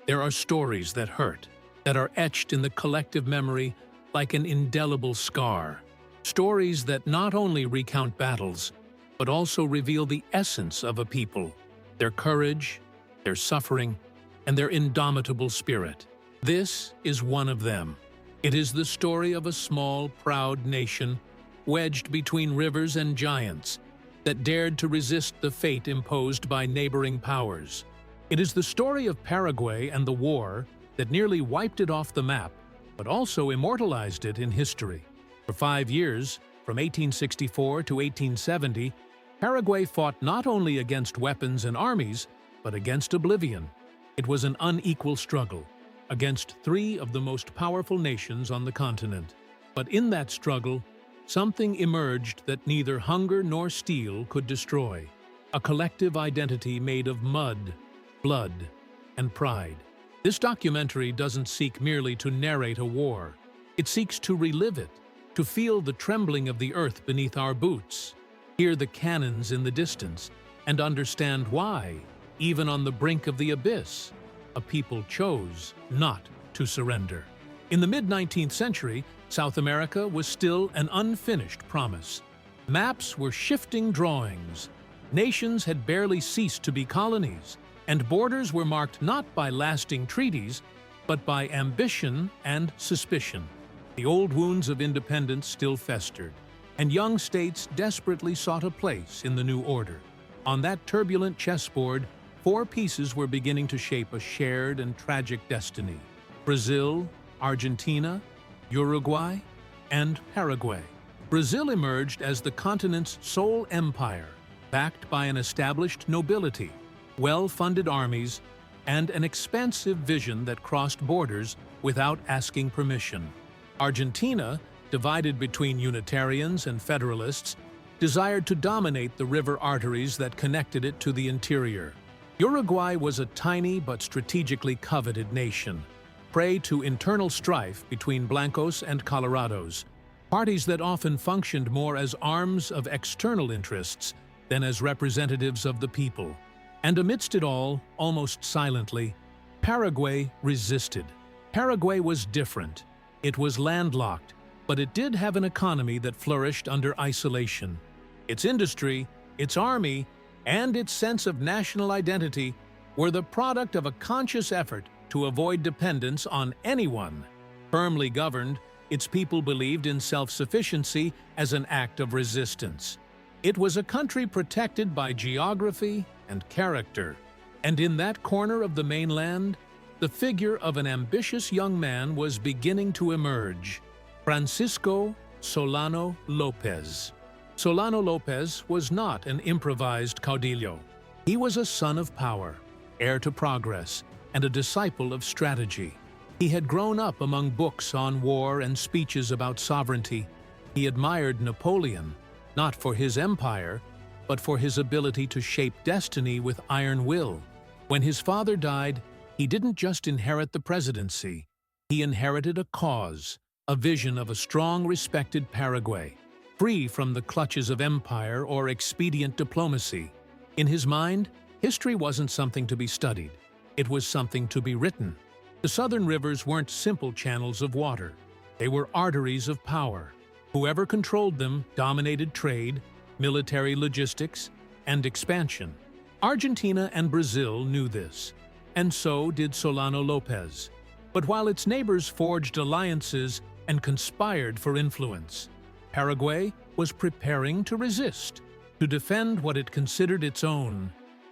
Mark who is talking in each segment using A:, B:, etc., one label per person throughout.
A: There are stories that hurt, that are etched in the collective memory like an indelible scar. Stories that not only recount battles, but also reveal the essence of a people, their courage, their suffering, and their indomitable spirit. This is one of them. It is the story of a small, proud nation wedged between rivers and giants that dared to resist the fate imposed by neighboring powers. It is the story of Paraguay and the war that nearly wiped it off the map, but also immortalized it in history. For 5 years, from 1864 to 1870, Paraguay fought not only against weapons and armies, but against oblivion. It was an unequal struggle against 3 of the most powerful nations on the continent. But in that struggle, something emerged that neither hunger nor steel could destroy: a collective identity made of mud, blood, and pride. This documentary doesn't seek merely to narrate a war. It seeks to relive it, to feel the trembling of the earth beneath our boots, hear the cannons in the distance, and understand why, even on the brink of the abyss, a people chose not to surrender. In the mid-19th century, South America was still an unfinished promise. Maps were shifting drawings. Nations had barely ceased to be colonies, and borders were marked not by lasting treaties, but by ambition and suspicion. The old wounds of independence still festered, and young states desperately sought a place in the new order. On that turbulent chessboard, 4 pieces were beginning to shape a shared and tragic destiny: Brazil, Argentina, Uruguay, and Paraguay. Brazil emerged as the continent's sole empire, backed by an established nobility, well-funded armies, and an expansive vision that crossed borders without asking permission. Argentina, divided between Unitarians and Federalists, desired to dominate the river arteries that connected it to the interior. Uruguay was a tiny but strategically coveted nation, prey to internal strife between Blancos and Colorados, parties that often functioned more as arms of external interests than as representatives of the people. And amidst it all, almost silently, Paraguay resisted. Paraguay was different. It was landlocked, but it did have an economy that flourished under isolation. Its industry, its army, and its sense of national identity were the product of a conscious effort to avoid dependence on anyone. Firmly governed, its people believed in self-sufficiency as an act of resistance. It was a country protected by geography and character, and in that corner of the mainland, the figure of an ambitious young man was beginning to emerge: Francisco Solano Lopez. Solano Lopez was not an improvised caudillo. He was a son of power, heir to progress, and a disciple of strategy. He had grown up among books on war and speeches about sovereignty. He admired Napoleon, not for his empire, but for his ability to shape destiny with iron will. When his father died, he didn't just inherit the presidency. He inherited a cause, a vision of a strong, respected Paraguay, free from the clutches of empire or expedient diplomacy. In his mind, history wasn't something to be studied. It was something to be written. The southern rivers weren't simple channels of water. They were arteries of power. Whoever controlled them dominated trade, military logistics, and expansion. Argentina and Brazil knew this, and so did Solano Lopez. But while its neighbors forged alliances and conspired for influence, Paraguay was preparing to resist, to defend what it considered its own: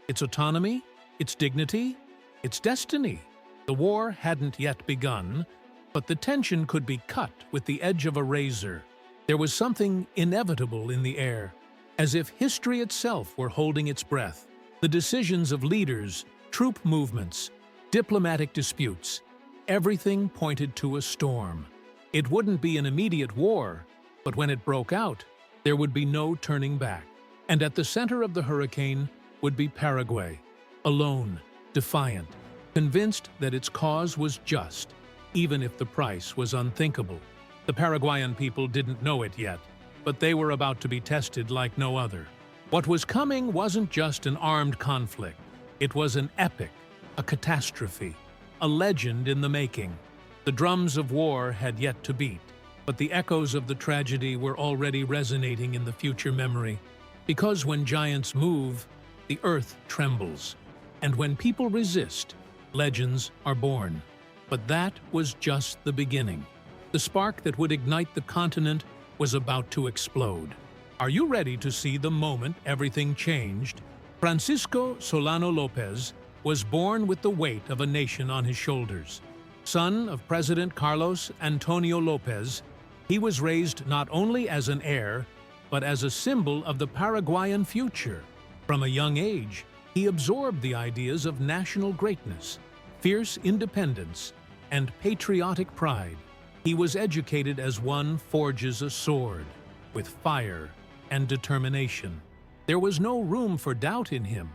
A: its autonomy, its dignity, its destiny. The war hadn't yet begun, but the tension could be cut with the edge of a razor. There was something inevitable in the air, as if history itself were holding its breath. The decisions of leaders, troop movements, diplomatic disputes, everything pointed to a storm. It wouldn't be an immediate war, but when it broke out, there would be no turning back. And at the center of the hurricane would be Paraguay, alone, defiant, convinced that its cause was just, even if the price was unthinkable. The Paraguayan people didn't know it yet, but they were about to be tested like no other. What was coming wasn't just an armed conflict. It was an epic, a catastrophe. a legend in the making. The drums of war had yet to beat, but the echoes of the tragedy were already resonating in the future memory. Because when giants move, the earth trembles, and when people resist, legends are born. But that was just the beginning. The spark that would ignite the continent was about to explode. Are you ready to see the moment everything changed? Francisco Solano Lopez was born with the weight of a nation on his shoulders. Son of President Carlos Antonio Lopez, he was raised not only as an heir, but as a symbol of the Paraguayan future. From a young age, he absorbed the ideas of national greatness, fierce independence, and patriotic pride. He was educated as one forges a sword, with fire and determination. There was no room for doubt in him,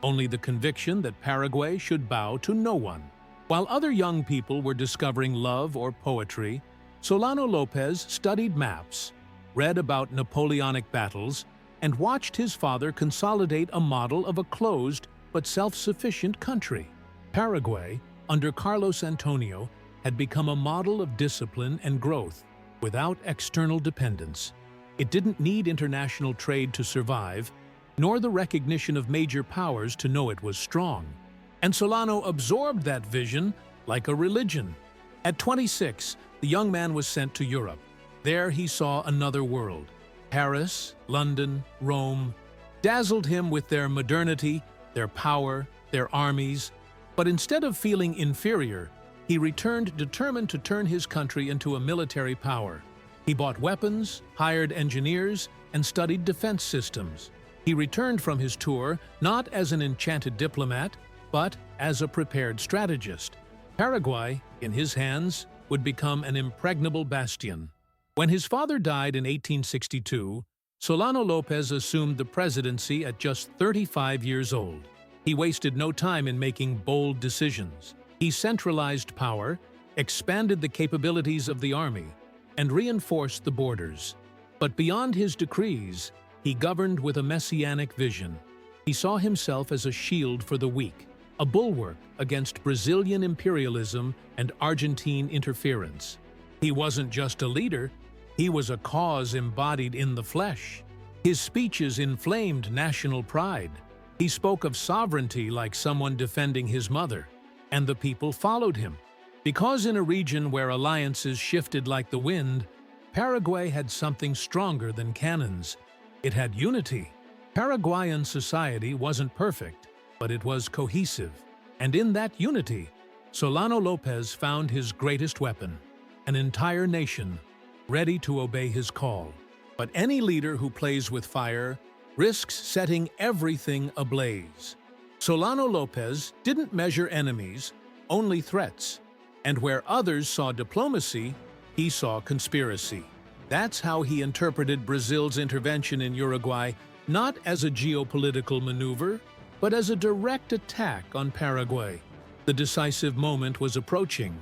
A: only the conviction that Paraguay should bow to no one. While other young people were discovering love or poetry, Solano Lopez studied maps, read about Napoleonic battles, and watched his father consolidate a model of a closed but self-sufficient country. Paraguay, under Carlos Antonio, had become a model of discipline and growth without external dependence. It didn't need international trade to survive, nor the recognition of major powers to know it was strong. And Solano absorbed that vision like a religion. At 26, the young man was sent to Europe. There he saw another world. Paris, London, Rome dazzled him with their modernity, their power, their armies. But instead of feeling inferior, he returned determined to turn his country into a military power. He bought weapons, hired engineers, and studied defense systems. He returned from his tour not as an enchanted diplomat, but as a prepared strategist. Paraguay, in his hands, would become an impregnable bastion. When his father died in 1862, Solano Lopez assumed the presidency at just 35 years old. He wasted no time in making bold decisions. He centralized power, expanded the capabilities of the army, and reinforced the borders. But beyond his decrees, he governed with a messianic vision. He saw himself as a shield for the weak, a bulwark against Brazilian imperialism and Argentine interference. He wasn't just a leader, he was a cause embodied in the flesh. His speeches inflamed national pride. He spoke of sovereignty like someone defending his mother, and the people followed him. Because in a region where alliances shifted like the wind, Paraguay had something stronger than cannons. It had unity. Paraguayan society wasn't perfect, but it was cohesive. And in that unity, Solano Lopez found his greatest weapon, an entire nation ready to obey his call. But any leader who plays with fire risks setting everything ablaze. Solano Lopez didn't measure enemies, only threats. And where others saw diplomacy, he saw conspiracy. That's how he interpreted Brazil's intervention in Uruguay, not as a geopolitical maneuver, but as a direct attack on Paraguay. The decisive moment was approaching,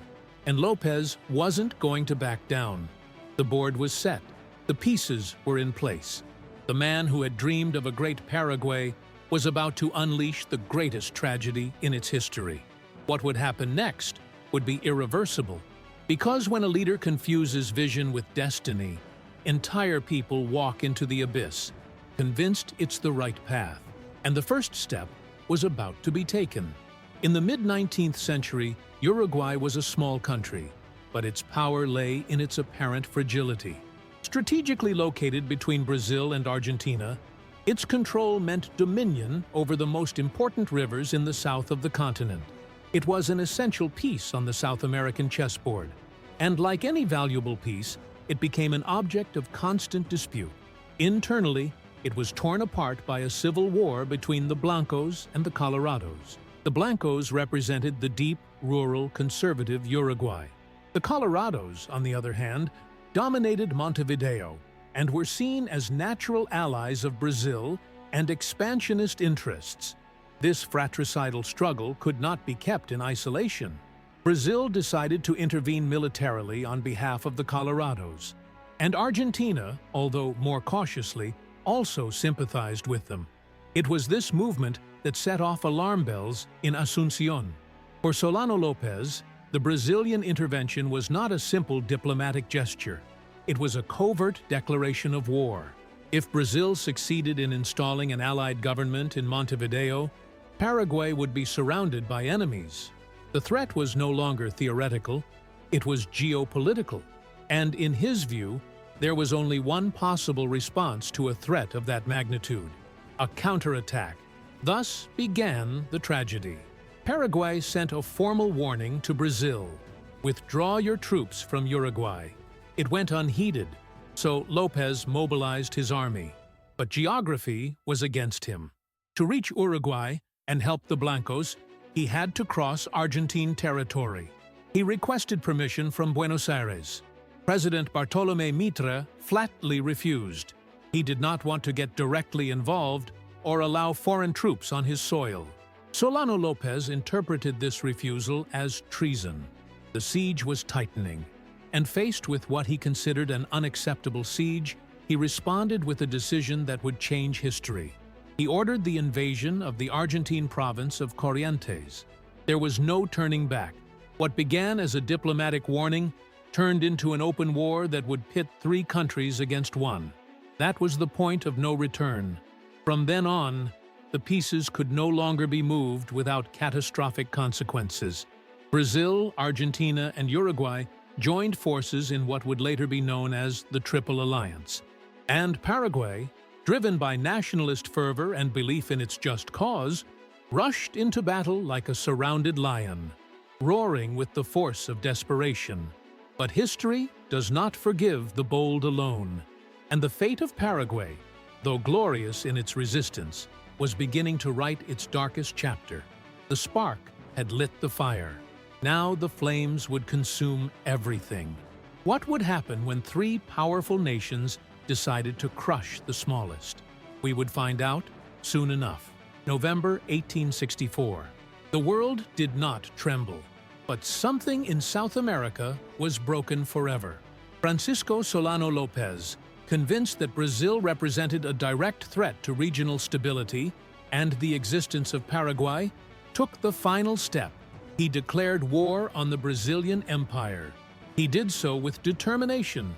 A: and Lopez wasn't going to back down. The board was set. The pieces were in place. The man who had dreamed of a great Paraguay was about to unleash the greatest tragedy in its history. What would happen next would be irreversible. Because when a leader confuses vision with destiny, entire people walk into the abyss, convinced it's the right path. And the first step was about to be taken. In the mid-19th century, Uruguay was a small country, but its power lay in its apparent fragility. Strategically located between Brazil and Argentina, its control meant dominion over the most important rivers in the south of the continent. It was an essential piece on the South American chessboard, and like any valuable piece, it became an object of constant dispute. Internally, it was torn apart by a civil war between the Blancos and the Colorados. The Blancos represented the deep, rural, conservative Uruguay. The Colorados, on the other hand, dominated Montevideo and were seen as natural allies of Brazil and expansionist interests. This fratricidal struggle could not be kept in isolation. Brazil decided to intervene militarily on behalf of the Colorados, and Argentina, although more cautiously, also sympathized with them. It was this movement that set off alarm bells in Asunción. For For Solano Lopez, the Brazilian intervention was not a simple diplomatic gesture. It was a covert declaration of war. If Brazil succeeded in installing an allied government in Montevideo, Paraguay would be surrounded by enemies. The threat was no longer theoretical, it was geopolitical, and in his view, there was only one possible response to a threat of that magnitude: a counterattack. Thus began the tragedy. Paraguay sent a formal warning to Brazil: withdraw your troops from Uruguay. It went unheeded, so Lopez mobilized his army. But geography was against him. To reach Uruguay and help the Blancos, he had to cross Argentine territory. He requested permission from Buenos Aires. President Bartolomé Mitre flatly refused. He did not want to get directly involved or allow foreign troops on his soil. Solano Lopez interpreted this refusal as treason. The siege was tightening, and faced with what he considered an unacceptable siege, he responded with a decision that would change history. He ordered the invasion of the Argentine province of Corrientes. There was no turning back. What began as a diplomatic warning turned into an open war that would pit three countries against one. That was the point of no return. From then on, the pieces could no longer be moved without catastrophic consequences. Brazil, Argentina, and Uruguay joined forces in what would later be known as the Triple Alliance. And Paraguay, driven by nationalist fervor and belief in its just cause, rushed into battle like a surrounded lion, roaring with the force of desperation. But history does not forgive the bold alone, and the fate of Paraguay, though glorious in its resistance, was beginning to write its darkest chapter. The spark had lit the fire. Now the flames would consume everything. What would happen when three powerful nations decided to crush the smallest? We would find out soon enough. November 1864. The world did not tremble, but something in South America was broken forever. Francisco Solano Lopez, convinced that Brazil represented a direct threat to regional stability and the existence of Paraguay, took the final step. He declared war on the Brazilian Empire. He did so with determination,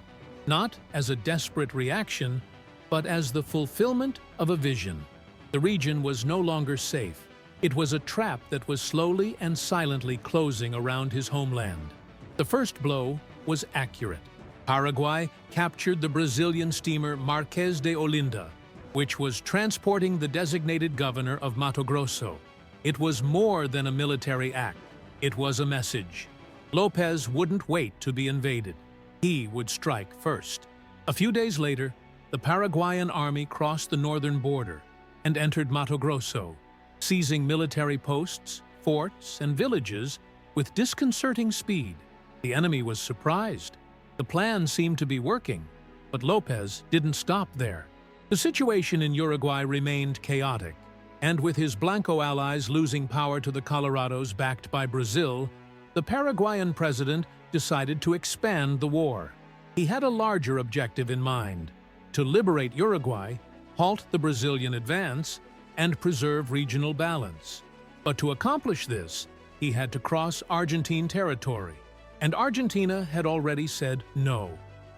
A: not as a desperate reaction, but as the fulfillment of a vision. The region was no longer safe. It was a trap that was slowly and silently closing around his homeland. The first blow was accurate. Paraguay captured the Brazilian steamer Marquês de Olinda, which was transporting the designated governor of Mato Grosso. It was more than a military act. It was a message. Lopez wouldn't wait to be invaded. He would strike first. A few days later, the Paraguayan army crossed the northern border and entered Mato Grosso, seizing military posts, forts, and villages with disconcerting speed. The enemy was surprised. The plan seemed to be working, but Lopez didn't stop there. The situation in Uruguay remained chaotic, and with his Blanco allies losing power to the Colorados backed by Brazil, the Paraguayan president decided to expand the war. He had a larger objective in mind: to liberate Uruguay, halt the Brazilian advance, and preserve regional balance. But to accomplish this, he had to cross Argentine territory. And Argentina had already said no.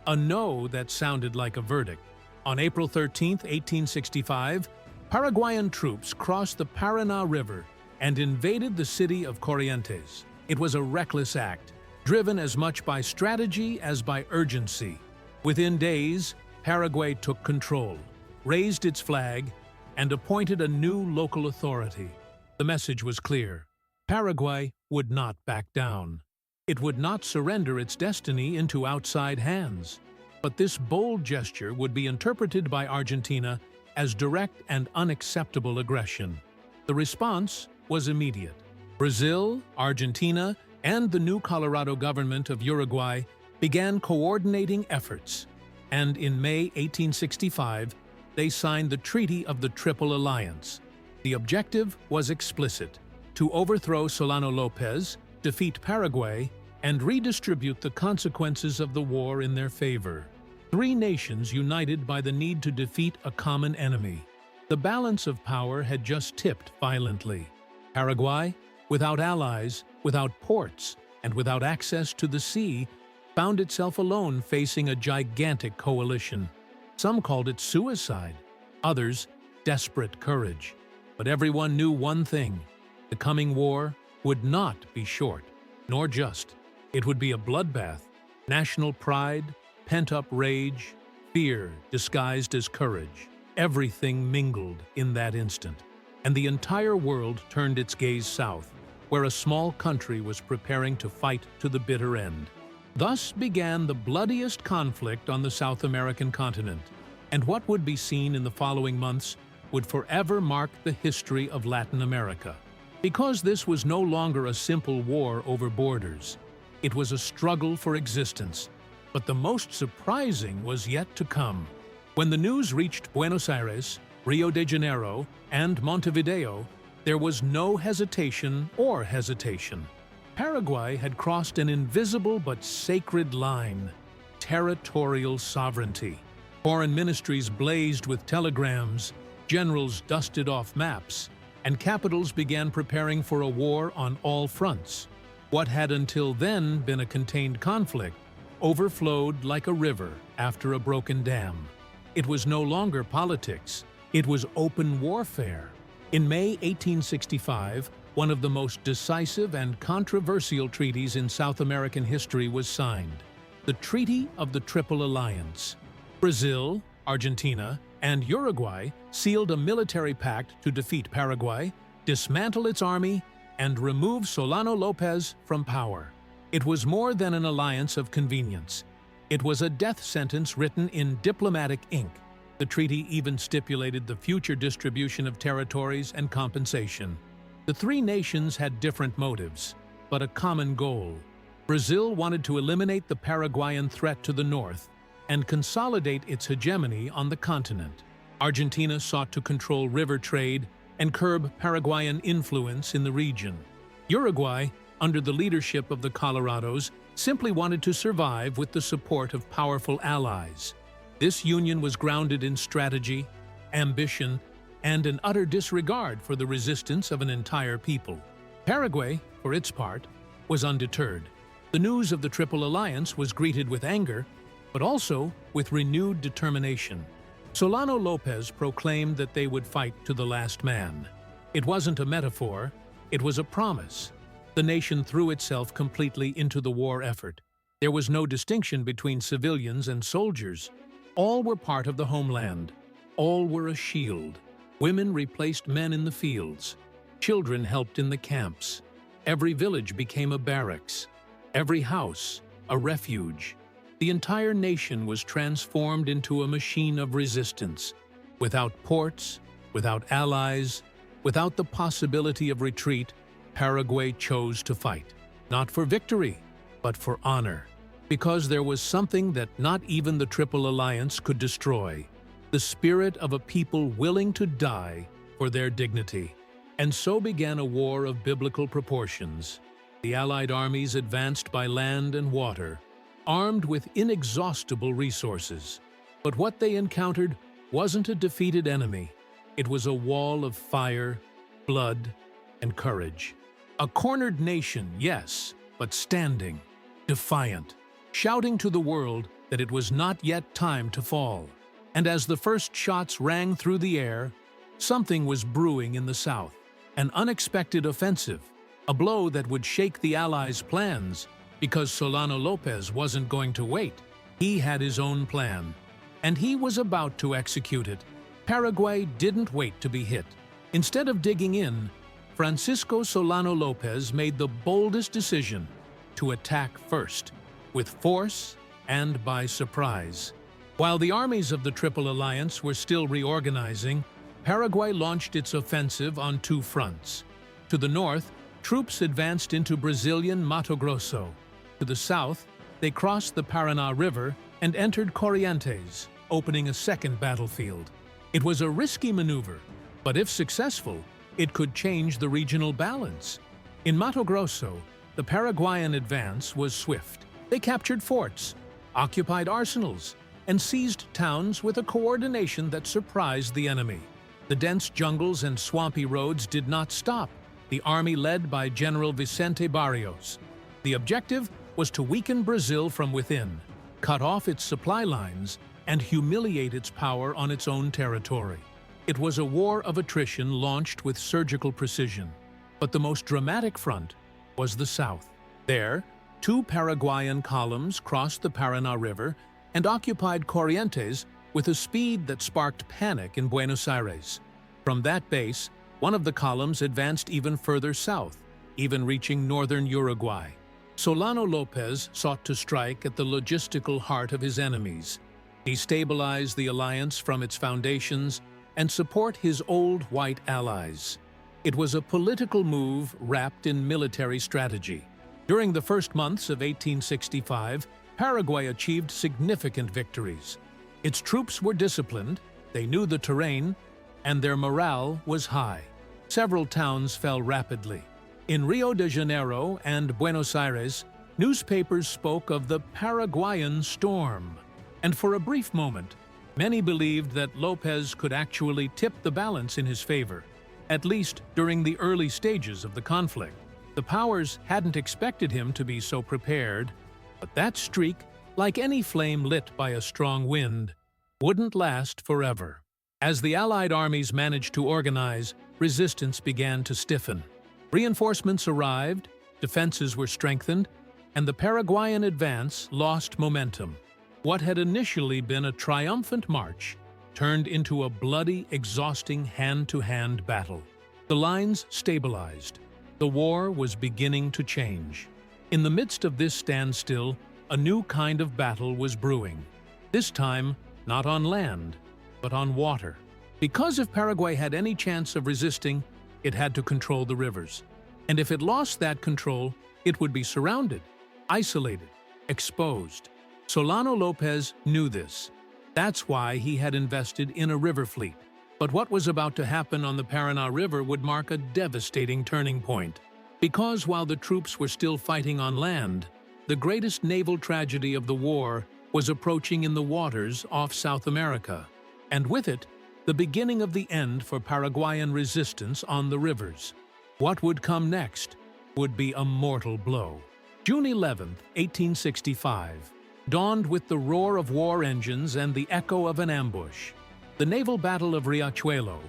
A: A no that sounded like a verdict. On April 13, 1865, Paraguayan troops crossed the Paraná River and invaded the city of Corrientes. It was a reckless act, driven as much by strategy as by urgency. Within days, Paraguay took control, raised its flag, and appointed a new local authority. The message was clear: Paraguay would not back down. It would not surrender its destiny into outside hands. But this bold gesture would be interpreted by Argentina as direct and unacceptable aggression. The response was immediate. Brazil, Argentina, and the new Colorado government of Uruguay began coordinating efforts, and in May 1865, they signed the Treaty of the Triple Alliance. The objective was explicit: to overthrow Solano Lopez, defeat Paraguay, and redistribute the consequences of the war in their favor. Three nations united by the need to defeat a common enemy. The balance of power had just tipped violently. Paraguay, without allies, without ports, and without access to the sea, found itself alone facing a gigantic coalition. Some called it suicide, others desperate courage. But everyone knew one thing: the coming war would not be short, nor just. It would be a bloodbath, national pride, pent-up rage, fear disguised as courage. Everything mingled in that instant, and the entire world turned its gaze south, where a small country was preparing to fight to the bitter end. Thus began the bloodiest conflict on the South American continent, and what would be seen in the following months would forever mark the history of Latin America. Because this was no longer a simple war over borders, it was a struggle for existence. But the most surprising was yet to come. When the news reached Buenos Aires, Rio de Janeiro, and Montevideo, there was no hesitation or hesitation. Paraguay had crossed an invisible but sacred line: territorial sovereignty. Foreign ministries blazed with telegrams, generals dusted off maps, and capitals began preparing for a war on all fronts. What had until then been a contained conflict overflowed like a river after a broken dam. It was no longer politics, it was open warfare. In May 1865, one of the most decisive and controversial treaties in South American history was signed: the Treaty of the Triple Alliance. Brazil, Argentina, and Uruguay sealed a military pact to defeat Paraguay, dismantle its army, and remove Solano Lopez from power. It was more than an alliance of convenience. It was a death sentence written in diplomatic ink. The treaty even stipulated the future distribution of territories and compensation. The three nations had different motives, but a common goal. Brazil wanted to eliminate the Paraguayan threat to the north and consolidate its hegemony on the continent. Argentina sought to control river trade and curb Paraguayan influence in the region. Uruguay, under the leadership of the Colorados, simply wanted to survive with the support of powerful allies. This union was grounded in strategy, ambition, and an utter disregard for the resistance of an entire people. Paraguay, for its part, was undeterred. The news of the Triple Alliance was greeted with anger, but also with renewed determination. Solano Lopez proclaimed that they would fight to the last man. It wasn't a metaphor, it was a promise. The nation threw itself completely into the war effort. There was no distinction between civilians and soldiers. All were part of the homeland. All were a shield. Women replaced men in the fields. Children helped in the camps. Every village became a barracks. Every house, a refuge. The entire nation was transformed into a machine of resistance. Without ports, without allies, without the possibility of retreat, Paraguay chose to fight. Not for victory, but for honor. Because there was something that not even the Triple Alliance could destroy: the spirit of a people willing to die for their dignity. And so began a war of biblical proportions. The Allied armies advanced by land and water, armed with inexhaustible resources. But what they encountered wasn't a defeated enemy. It was a wall of fire, blood, and courage. A cornered nation, yes, but standing, defiant, shouting to the world that it was not yet time to fall. And as the first shots rang through the air, something was brewing in the south. An unexpected offensive, a blow that would shake the Allies' plans, because Solano Lopez wasn't going to wait. He had his own plan, and he was about to execute it. Paraguay didn't wait to be hit. Instead of digging in, Francisco Solano Lopez made the boldest decision: to attack first, with force and by surprise. While the armies of the Triple Alliance were still reorganizing, Paraguay launched its offensive on two fronts. To the north, troops advanced into Brazilian Mato Grosso. To the south, they crossed the Paraná River and entered Corrientes, opening a second battlefield. It was a risky maneuver, but if successful, it could change the regional balance. In Mato Grosso, the Paraguayan advance was swift. They captured forts, occupied arsenals, and seized towns with a coordination that surprised the enemy. The dense jungles and swampy roads did not stop. the army led by General Vicente Barrios. The objective was to weaken Brazil from within, cut off its supply lines, and humiliate its power on its own territory. It was a war of attrition launched with surgical precision. But the most dramatic front was the south. There, two Paraguayan columns crossed the Paraná River and occupied Corrientes with a speed that sparked panic in Buenos Aires. From that base, one of the columns advanced even further south, even reaching northern Uruguay. Solano Lopez sought to strike at the logistical heart of his enemies, destabilize the alliance from its foundations, and support his old white allies. It was a political move wrapped in military strategy. During the first months of 1865, Paraguay achieved significant victories. Its troops were disciplined, they knew the terrain, and their morale was high. Several towns fell rapidly. In Rio de Janeiro and Buenos Aires, newspapers spoke of the Paraguayan storm. And for a brief moment, many believed that Lopez could actually tip the balance in his favor, at least during the early stages of the conflict. The powers hadn't expected him to be so prepared, but that streak, like any flame lit by a strong wind, wouldn't last forever. As the Allied armies managed to organize, resistance began to stiffen. Reinforcements arrived, defenses were strengthened, and the Paraguayan advance lost momentum. What had initially been a triumphant march turned into a bloody, exhausting hand-to-hand battle. The lines stabilized. The war was beginning to change. In the midst of this standstill, a new kind of battle was brewing. This time, not on land, but on water. Because if Paraguay had any chance of resisting, it had to control the rivers. And if it lost that control, it would be surrounded, isolated, exposed. Solano Lopez knew this. That's why he had invested in a river fleet. But what was about to happen on the Paraná River would mark a devastating turning point. Because while the troops were still fighting on land, the greatest naval tragedy of the war was approaching in the waters off South America. And with it, the beginning of the end for Paraguayan resistance on the rivers. What would come next would be a mortal blow. June 11, 1865, dawned with the roar of war engines and the echo of an ambush. The naval battle of Riachuelo,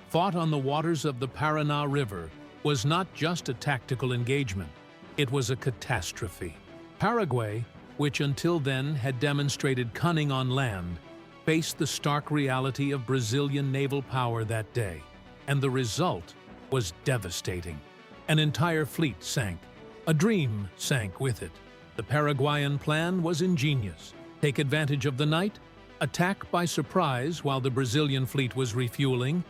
A: fought on the waters of the Paraná River, was not just a tactical engagement, it was a catastrophe. Paraguay, which until then had demonstrated cunning on land, faced the stark reality of Brazilian naval power that day, and the result was devastating. An entire fleet sank. A dream sank with it. The Paraguayan plan was ingenious. Take advantage of the night, attack by surprise while the Brazilian fleet was refueling,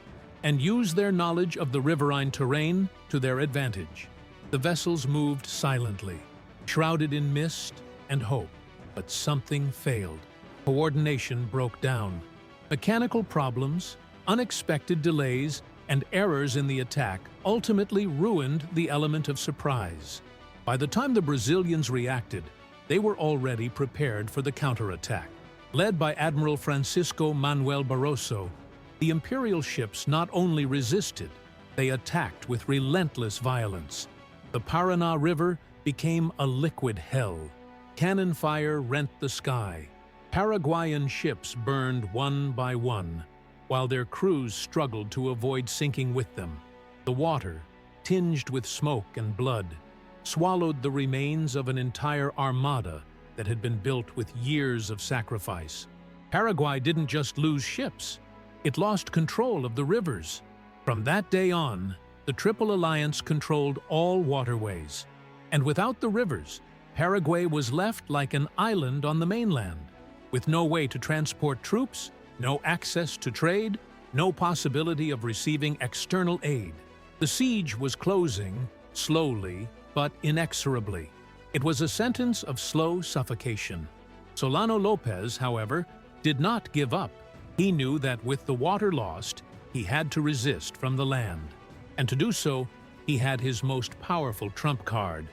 A: and use their knowledge of the riverine terrain to their advantage. The vessels moved silently, shrouded in mist and hope, but something failed. Coordination broke down. Mechanical problems, unexpected delays, and errors in the attack ultimately ruined the element of surprise. By the time the Brazilians reacted, they were already prepared for the counterattack. Led by Admiral Francisco Manuel Barroso, the imperial ships not only resisted, they attacked with relentless violence. The Paraná River became a liquid hell. Cannon fire rent the sky. Paraguayan ships burned one by one, while their crews struggled to avoid sinking with them. The water, tinged with smoke and blood, swallowed the remains of an entire armada that had been built with years of sacrifice. Paraguay didn't just lose ships, it lost control of the rivers. From that day on, the Triple Alliance controlled all waterways. And without the rivers, Paraguay was left like an island on the mainland, with no way to transport troops, no access to trade, no possibility of receiving external aid. The siege was closing, slowly but inexorably. It was a sentence of slow suffocation. Solano Lopez, however, did not give up. He knew that with the water lost, he had to resist from the land. And to do so, he had his most powerful trump card,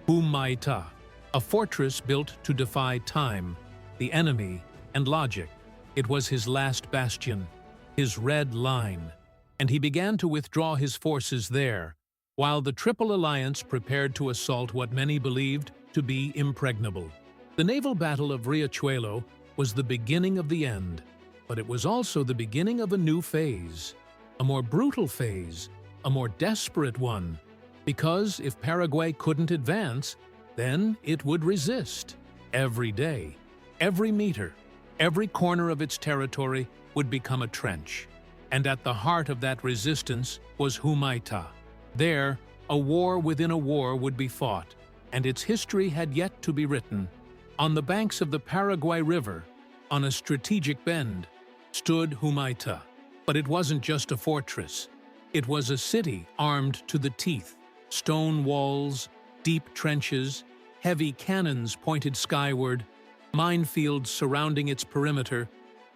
A: Humaitá, a fortress built to defy time, the enemy, and logic. It was his last bastion, his red line, and he began to withdraw his forces there, while the Triple Alliance prepared to assault what many believed to be impregnable. The naval battle of Riachuelo was the beginning of the end, but it was also the beginning of a new phase, a more brutal phase, a more desperate one, because if Paraguay couldn't advance, then it would resist. Every day, every meter, every corner of its territory would become a trench. And at the heart of that resistance was Humaita. There, a war within a war would be fought, and its history had yet to be written. On the banks of the Paraguay River, on a strategic bend, stood Humaita. But it wasn't just a fortress. It was a city armed to the teeth. Stone walls, deep trenches, heavy cannons pointed skyward, minefields surrounding its perimeter,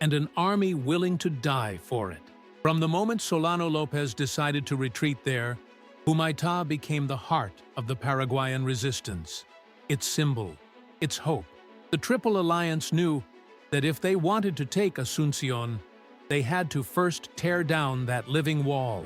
A: and an army willing to die for it. From the moment Solano Lopez decided to retreat there, Humaita became the heart of the Paraguayan resistance, its symbol, its hope. The Triple Alliance knew that if they wanted to take Asuncion, they had to first tear down that living wall.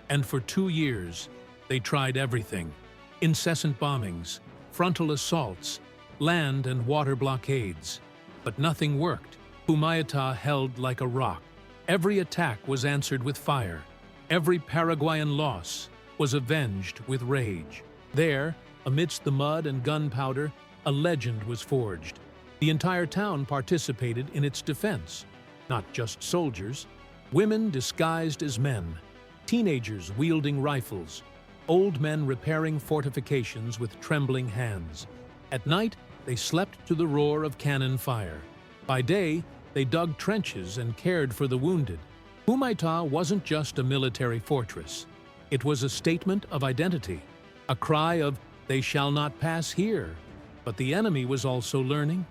A: And for 2 years, they tried everything: incessant bombings, frontal assaults, land and water blockades. But nothing worked. Humaita held like a rock. Every attack was answered with fire. Every Paraguayan loss was avenged with rage. There, amidst the mud and gunpowder, a legend was forged. The entire town participated in its defense. Not just soldiers, women disguised as men, teenagers wielding rifles, old men repairing fortifications with trembling hands. At night, they slept to the roar of cannon fire. By day, they dug trenches and cared for the wounded. Humaita wasn't just a military fortress. It was a statement of identity, a cry of, "They shall not pass here." But the enemy was also learning,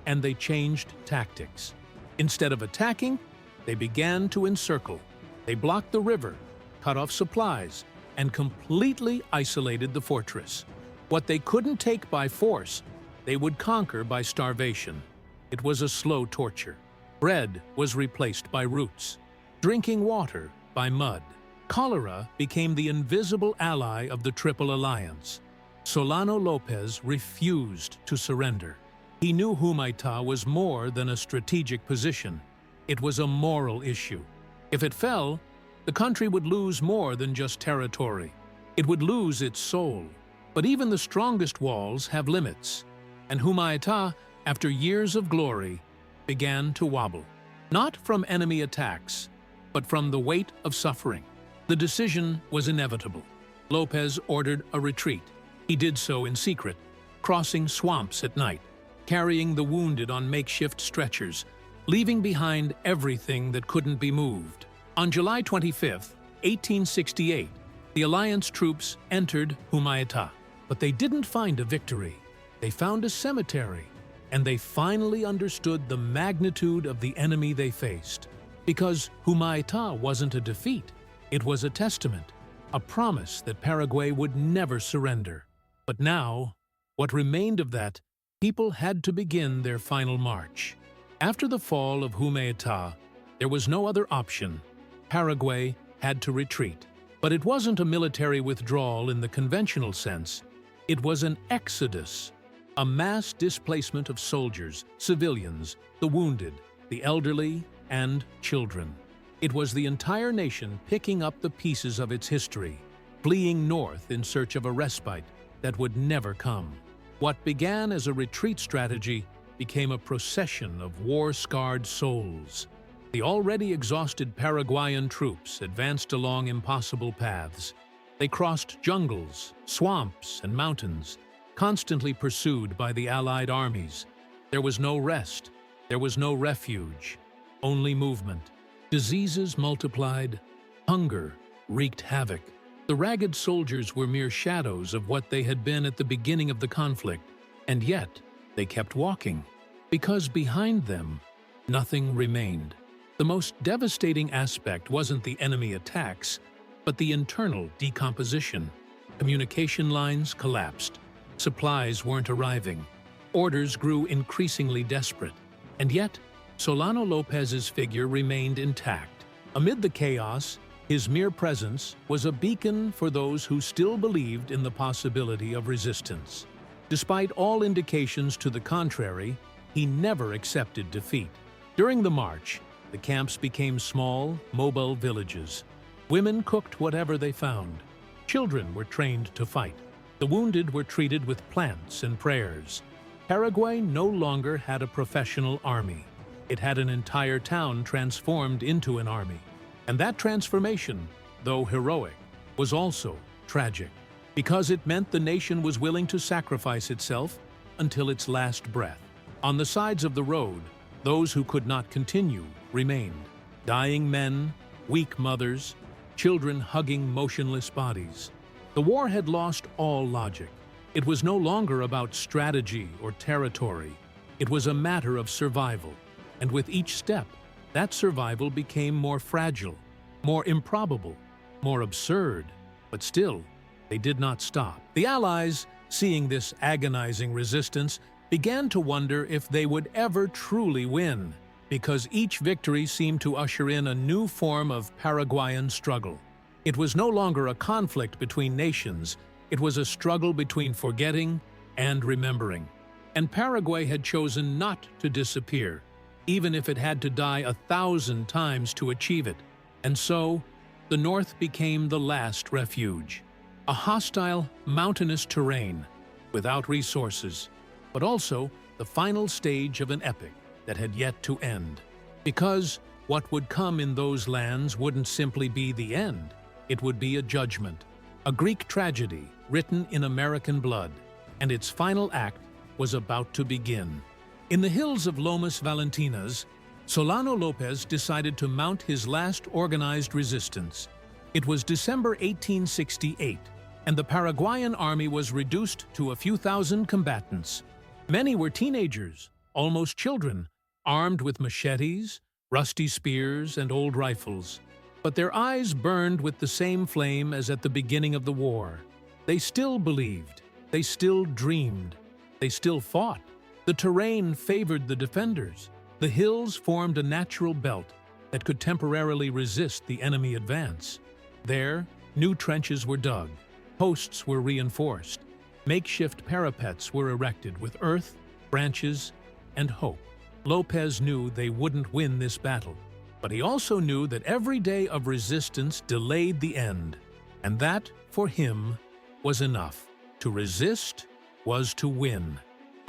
A: and they changed tactics. Instead of attacking, they began to encircle. They blocked the river, cut off supplies, and completely isolated the fortress. What they couldn't take by force, they would conquer by starvation. It was a slow torture. Bread was replaced by roots, drinking water by mud. Cholera became the invisible ally of the Triple Alliance. Solano Lopez refused to surrender. He knew Humaita was more than a strategic position. It was a moral issue. If it fell, the country would lose more than just territory. It would lose its soul. But even the strongest walls have limits. And Humaita, after years of glory, began to wobble. Not from enemy attacks, but from the weight of suffering. The decision was inevitable. Lopez ordered a retreat. He did so in secret, crossing swamps at night, carrying the wounded on makeshift stretchers, leaving behind everything that couldn't be moved. On July 25, 1868, the Alliance troops entered Humaita. But they didn't find a victory. They found a cemetery, and they finally understood the magnitude of the enemy they faced. Because Humaita wasn't a defeat, it was a testament, a promise that Paraguay would never surrender. But now, what remained of that, people had to begin their final march. After the fall of Humaita, there was no other option. Paraguay had to retreat. But it wasn't a military withdrawal in the conventional sense. It was an exodus, a mass displacement of soldiers, civilians, the wounded, the elderly, and children. It was the entire nation picking up the pieces of its history, fleeing north in search of a respite that would never come. What began as a retreat strategy became a procession of war-scarred souls. The already exhausted Paraguayan troops advanced along impossible paths. They crossed jungles, swamps, and mountains, constantly pursued by the Allied armies. There was no rest. There was no refuge. Only movement. Diseases multiplied. Hunger wreaked havoc. The ragged soldiers were mere shadows of what they had been at the beginning of the conflict, and yet they kept walking, because behind them, nothing remained. The most devastating aspect wasn't the enemy attacks, but the internal decomposition. Communication lines collapsed. Supplies weren't arriving. Orders grew increasingly desperate. And yet, Solano Lopez's figure remained intact. Amid the chaos, His mere presence was a beacon for those who still believed in the possibility of resistance. Despite all indications to the contrary, he never accepted defeat. During the march, the camps became small, mobile villages. Women cooked whatever they found. Children were trained to fight. The wounded were treated with plants and prayers. Paraguay no longer had a professional army. It had an entire town transformed into an army. And that transformation, though heroic, was also tragic, because it meant the nation was willing to sacrifice itself until its last breath. On the sides of the road, those who could not continue remained. Dying men, weak mothers, children hugging motionless bodies. The war had lost all logic. It was no longer about strategy or territory. It was a matter of survival. And with each step, that survival became more fragile, more improbable, more absurd. But still, they did not stop. The Allies, seeing this agonizing resistance, began to wonder if they would ever truly win, because each victory seemed to usher in a new form of Paraguayan struggle. It was no longer a conflict between nations, it was a struggle between forgetting and remembering. And Paraguay had chosen not to disappear, even if it had to die 1,000 times to achieve it. And so, the North became the last refuge. A hostile, mountainous terrain, without resources, but also the final stage of an epic that had yet to end. Because what would come in those lands wouldn't simply be the end, it would be a judgment, a Greek tragedy written in American blood, and its final act was about to begin. In the hills of Lomas Valentinas, Solano Lopez decided to mount his last organized resistance. It was December 1868, and the Paraguayan army was reduced to a few thousand combatants. Many were teenagers, almost children, armed with machetes, rusty spears, and old rifles. But their eyes burned with the same flame as at the beginning of the war. They still believed, they still dreamed, they still fought. The terrain favored the defenders. The hills formed a natural belt that could temporarily resist the enemy advance. There, new trenches were dug, posts were reinforced, makeshift parapets were erected with earth, branches, and hope. Lopez knew they wouldn't win this battle, but he also knew that every day of resistance delayed the end, and that, for him, was enough. To resist was to win.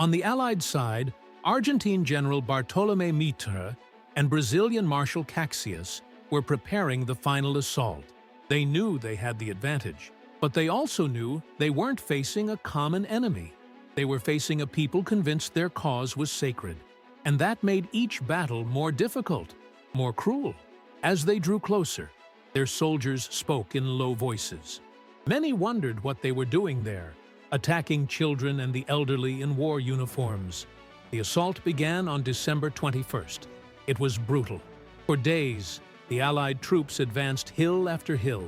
A: On the Allied side, Argentine General Bartolomé Mitre and Brazilian Marshal Caxias were preparing the final assault. They knew they had the advantage, but they also knew they weren't facing a common enemy. They were facing a people convinced their cause was sacred, and that made each battle more difficult, more cruel. As they drew closer, their soldiers spoke in low voices. Many wondered what they were doing there, attacking children and the elderly in war uniforms. The assault began on December 21st. It was brutal. For days, the Allied troops advanced hill after hill,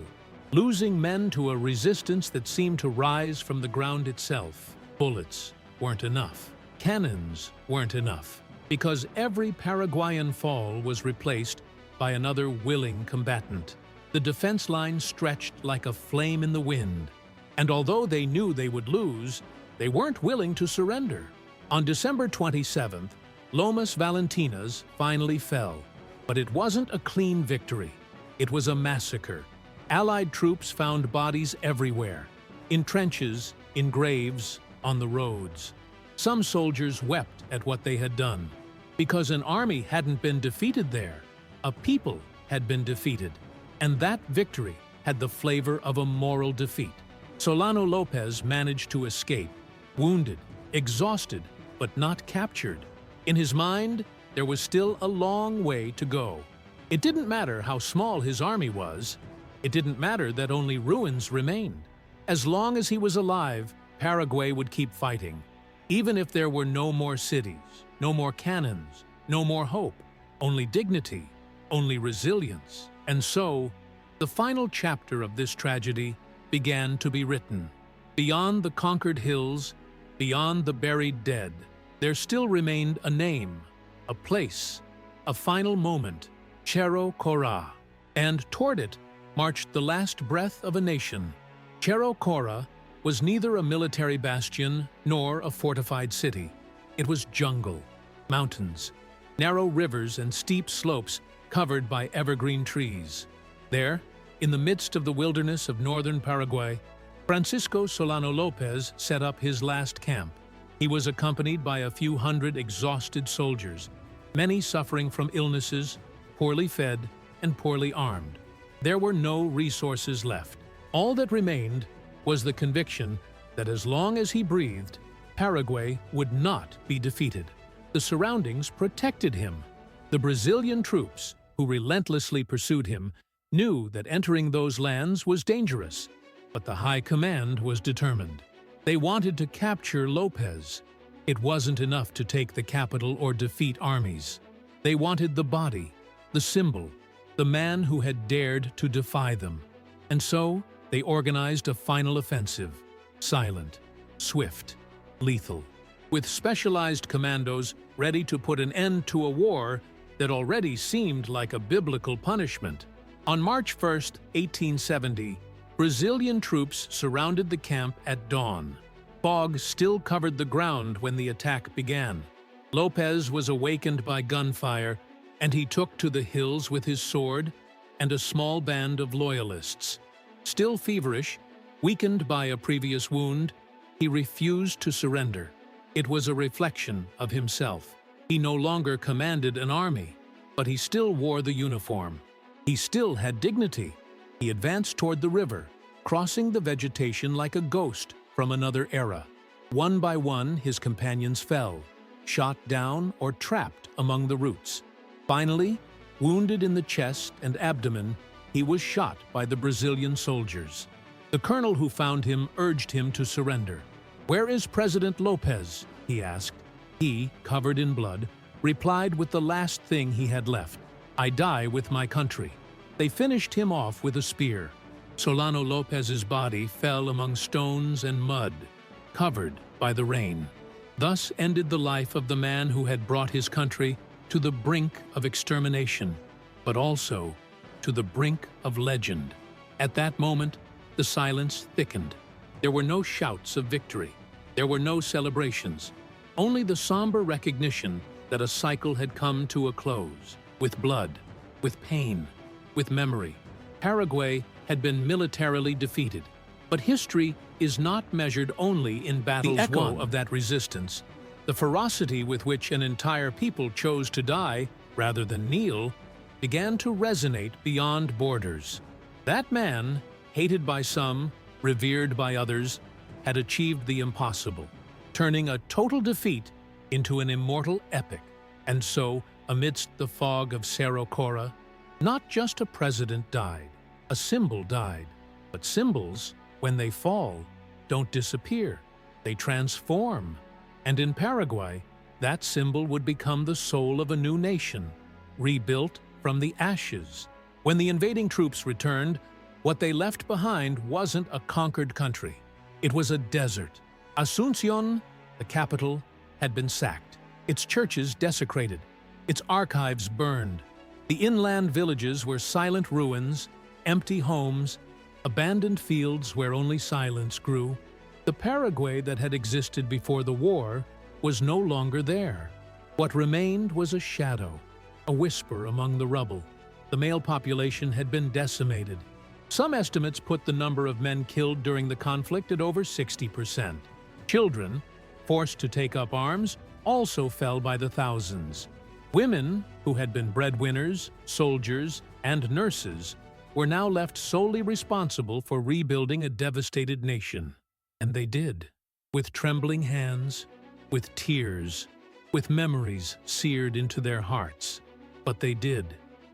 A: losing men to a resistance that seemed to rise from the ground itself. Bullets weren't enough. Cannons weren't enough, because every Paraguayan fall was replaced by another willing combatant. The defense line stretched like a flame in the wind, and although they knew they would lose, they weren't willing to surrender. On December 27th, Lomas Valentinas finally fell, but it wasn't a clean victory. It was a massacre. Allied troops found bodies everywhere, in trenches, in graves, on the roads. Some soldiers wept at what they had done, because an army hadn't been defeated there. A people had been defeated, and that victory had the flavor of a moral defeat. Solano Lopez managed to escape, wounded, exhausted, but not captured. In his mind, there was still a long way to go. It didn't matter how small his army was. It didn't matter that only ruins remained. As long as he was alive, Paraguay would keep fighting. Even if there were no more cities, no more cannons, no more hope, only dignity, only resilience. And so, the final chapter of this tragedy began to be written. Beyond the conquered hills, beyond the buried dead, there still remained a name, a place, a final moment, Cerro Corá. And toward it, marched the last breath of a nation. Cerro Cora was neither a military bastion nor a fortified city. It was jungle, mountains, narrow rivers and steep slopes covered by evergreen trees. There, in the midst of the wilderness of northern Paraguay, Francisco Solano Lopez set up his last camp. He was accompanied by a few hundred exhausted soldiers, many suffering from illnesses, poorly fed, and poorly armed. There were no resources left. All that remained was the conviction that as long as he breathed, Paraguay would not be defeated. The surroundings protected him. The Brazilian troops, who relentlessly pursued him, knew that entering those lands was dangerous, but the High Command was determined. They wanted to capture Lopez. It wasn't enough to take the capital or defeat armies. They wanted the body, the symbol, the man who had dared to defy them. And so, they organized a final offensive, silent, swift, lethal, with specialized commandos ready to put an end to a war that already seemed like a biblical punishment. On March 1, 1870, Brazilian troops surrounded the camp at dawn. Fog still covered the ground when the attack began. Lopez was awakened by gunfire, and he took to the hills with his sword and a small band of loyalists. Still feverish, weakened by a previous wound, he refused to surrender. It was a reflection of himself. He no longer commanded an army, but he still wore the uniform. He still had dignity. He advanced toward the river, crossing the vegetation like a ghost from another era. One by one, his companions fell, shot down or trapped among the roots. Finally, wounded in the chest and abdomen, he was shot by the Brazilian soldiers. The colonel who found him urged him to surrender. "Where is President Lopez?" he asked. He, covered in blood, replied with the last thing he had left: "I die with my country." They finished him off with a spear. Solano Lopez's body fell among stones and mud, covered by the rain. Thus ended the life of the man who had brought his country to the brink of extermination, but also to the brink of legend. At that moment, the silence thickened. There were no shouts of victory. There were no celebrations. Only the somber recognition that a cycle had come to a close, with blood, with pain, with memory. Paraguay had been militarily defeated, but history is not measured only in battles won. The echo of that resistance, the ferocity with which an entire people chose to die rather than kneel, began to resonate beyond borders. That man, hated by some, revered by others, had achieved the impossible, turning a total defeat into an immortal epic. And so, amidst the fog of Cerro Cora, not just a president died, a symbol died. But symbols, when they fall, don't disappear. They transform. And in Paraguay, that symbol would become the soul of a new nation, rebuilt from the ashes. When the invading troops returned, what they left behind wasn't a conquered country. It was a desert. Asunción, the capital, had been sacked, its churches desecrated, its archives burned. The inland villages were silent ruins, empty homes, abandoned fields where only silence grew. The Paraguay that had existed before the war was no longer there. What remained was a shadow, a whisper among the rubble. The male population had been decimated. Some estimates put the number of men killed during the conflict at over 60%. Children, forced to take up arms, also fell by the thousands. Women, who had been breadwinners, soldiers, and nurses, were now left solely responsible for rebuilding a devastated nation. And they did, with trembling hands, with tears, with memories seared into their hearts. But they did.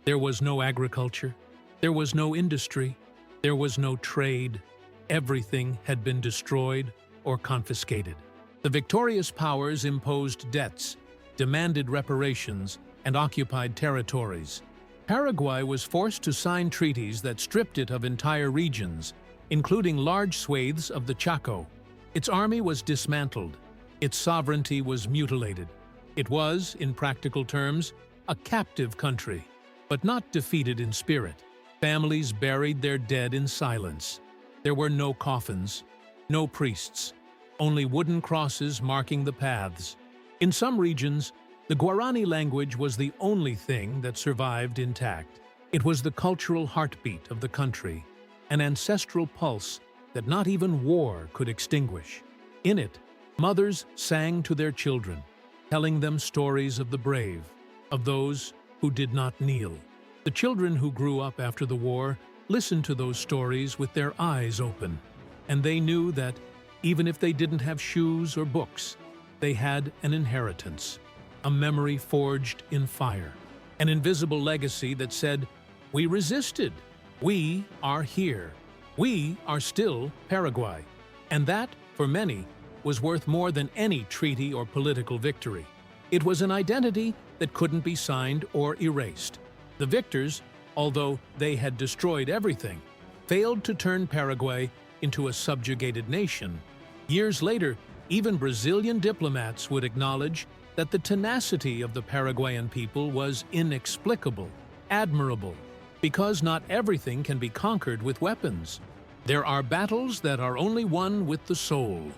A: There was no agriculture. There was no industry. There was no trade. Everything had been destroyed or confiscated. The victorious powers imposed debts, demanded reparations, and occupied territories. Paraguay was forced to sign treaties that stripped it of entire regions, including large swathes of the Chaco. Its army was dismantled. Its sovereignty was mutilated. It was, in practical terms, a captive country, but not defeated in spirit. Families buried their dead in silence. There were no coffins, no priests, only wooden crosses marking the paths. In some regions, the Guarani language was the only thing that survived intact. It was the cultural heartbeat of the country, an ancestral pulse that not even war could extinguish. In it, mothers sang to their children, telling them stories of the brave, of those who did not kneel. The children who grew up after the war listened to those stories with their eyes open, and they knew that, even if they didn't have shoes or books, they had an inheritance, a memory forged in fire, an invisible legacy that said, "We resisted. We are here. We are still Paraguay." And that, for many, was worth more than any treaty or political victory. It was an identity that couldn't be signed or erased. The victors, although they had destroyed everything, failed to turn Paraguay into a subjugated nation. Years later, even Brazilian diplomats would acknowledge that the tenacity of the Paraguayan people was inexplicable, admirable, because not everything can be conquered with weapons. There are battles that are only won with the soul.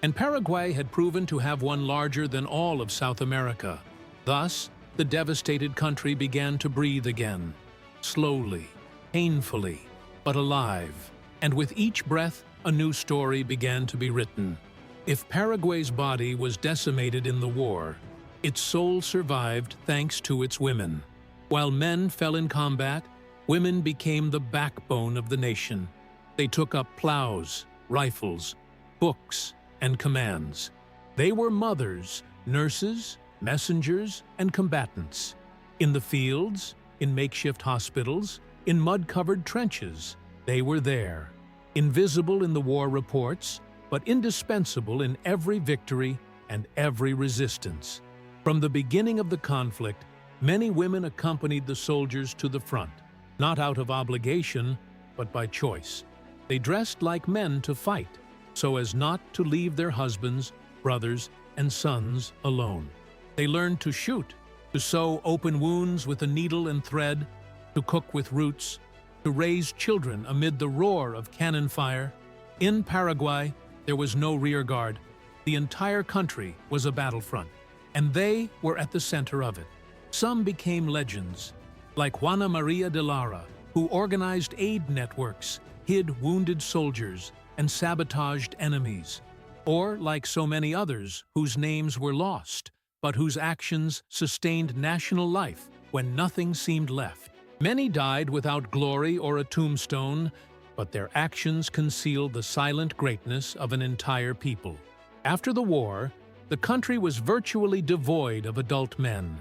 A: And Paraguay had proven to have one larger than all of South America. Thus, the devastated country began to breathe again, slowly, painfully, but alive. And with each breath, a new story began to be written. If Paraguay's body was decimated in the war, its soul survived thanks to its women. While men fell in combat, women became the backbone of the nation. They took up plows, rifles, books, and commands. They were mothers, nurses, messengers, and combatants. In the fields, in makeshift hospitals, in mud-covered trenches, they were there. Invisible in the war reports, but indispensable in every victory and every resistance. From the beginning of the conflict, many women accompanied the soldiers to the front, not out of obligation, but by choice. They dressed like men to fight, so as not to leave their husbands, brothers, and sons alone. They learned to shoot, to sew open wounds with a needle and thread, to cook with roots, to raise children amid the roar of cannon fire. In Paraguay, there was no rearguard. The entire country was a battlefront, and they were at the center of it. Some became legends, like Juana Maria de Lara, who organized aid networks, hid wounded soldiers, and sabotaged enemies. Or like so many others whose names were lost, but whose actions sustained national life when nothing seemed left. Many died without glory or a tombstone, but their actions concealed the silent greatness of an entire people. After the war, the country was virtually devoid of adult men.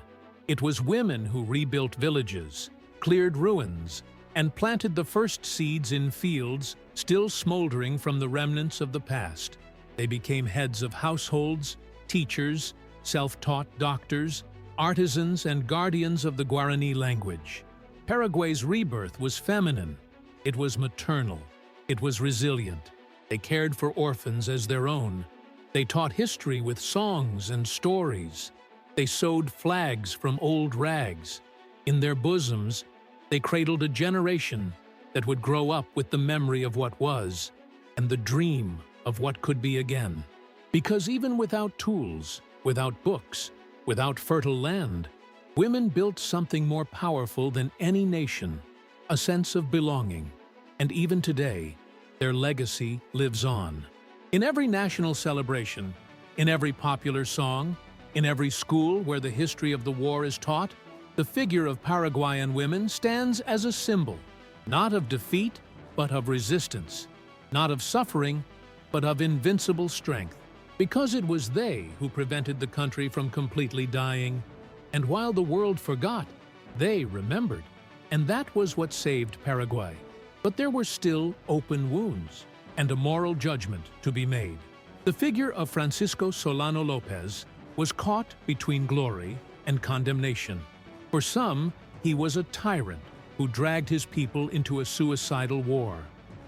A: It was women who rebuilt villages, cleared ruins, and planted the first seeds in fields still smoldering from the remnants of the past. They became heads of households, teachers, self-taught doctors, artisans, and guardians of the Guarani language. Paraguay's rebirth was feminine. It was maternal. It was resilient. They cared for orphans as their own. They taught history with songs and stories. They sewed flags from old rags. In their bosoms, they cradled a generation that would grow up with the memory of what was and the dream of what could be again. Because even without tools, without books, without fertile land, women built something more powerful than any nation, a sense of belonging. And even today, their legacy lives on. In every national celebration, in every popular song, in every school where the history of the war is taught, the figure of Paraguayan women stands as a symbol, not of defeat, but of resistance, not of suffering, but of invincible strength, because it was they who prevented the country from completely dying. And while the world forgot, they remembered. And that was what saved Paraguay. But there were still open wounds and a moral judgment to be made. The figure of Francisco Solano Lopez was caught between glory and condemnation. For some, he was a tyrant who dragged his people into a suicidal war,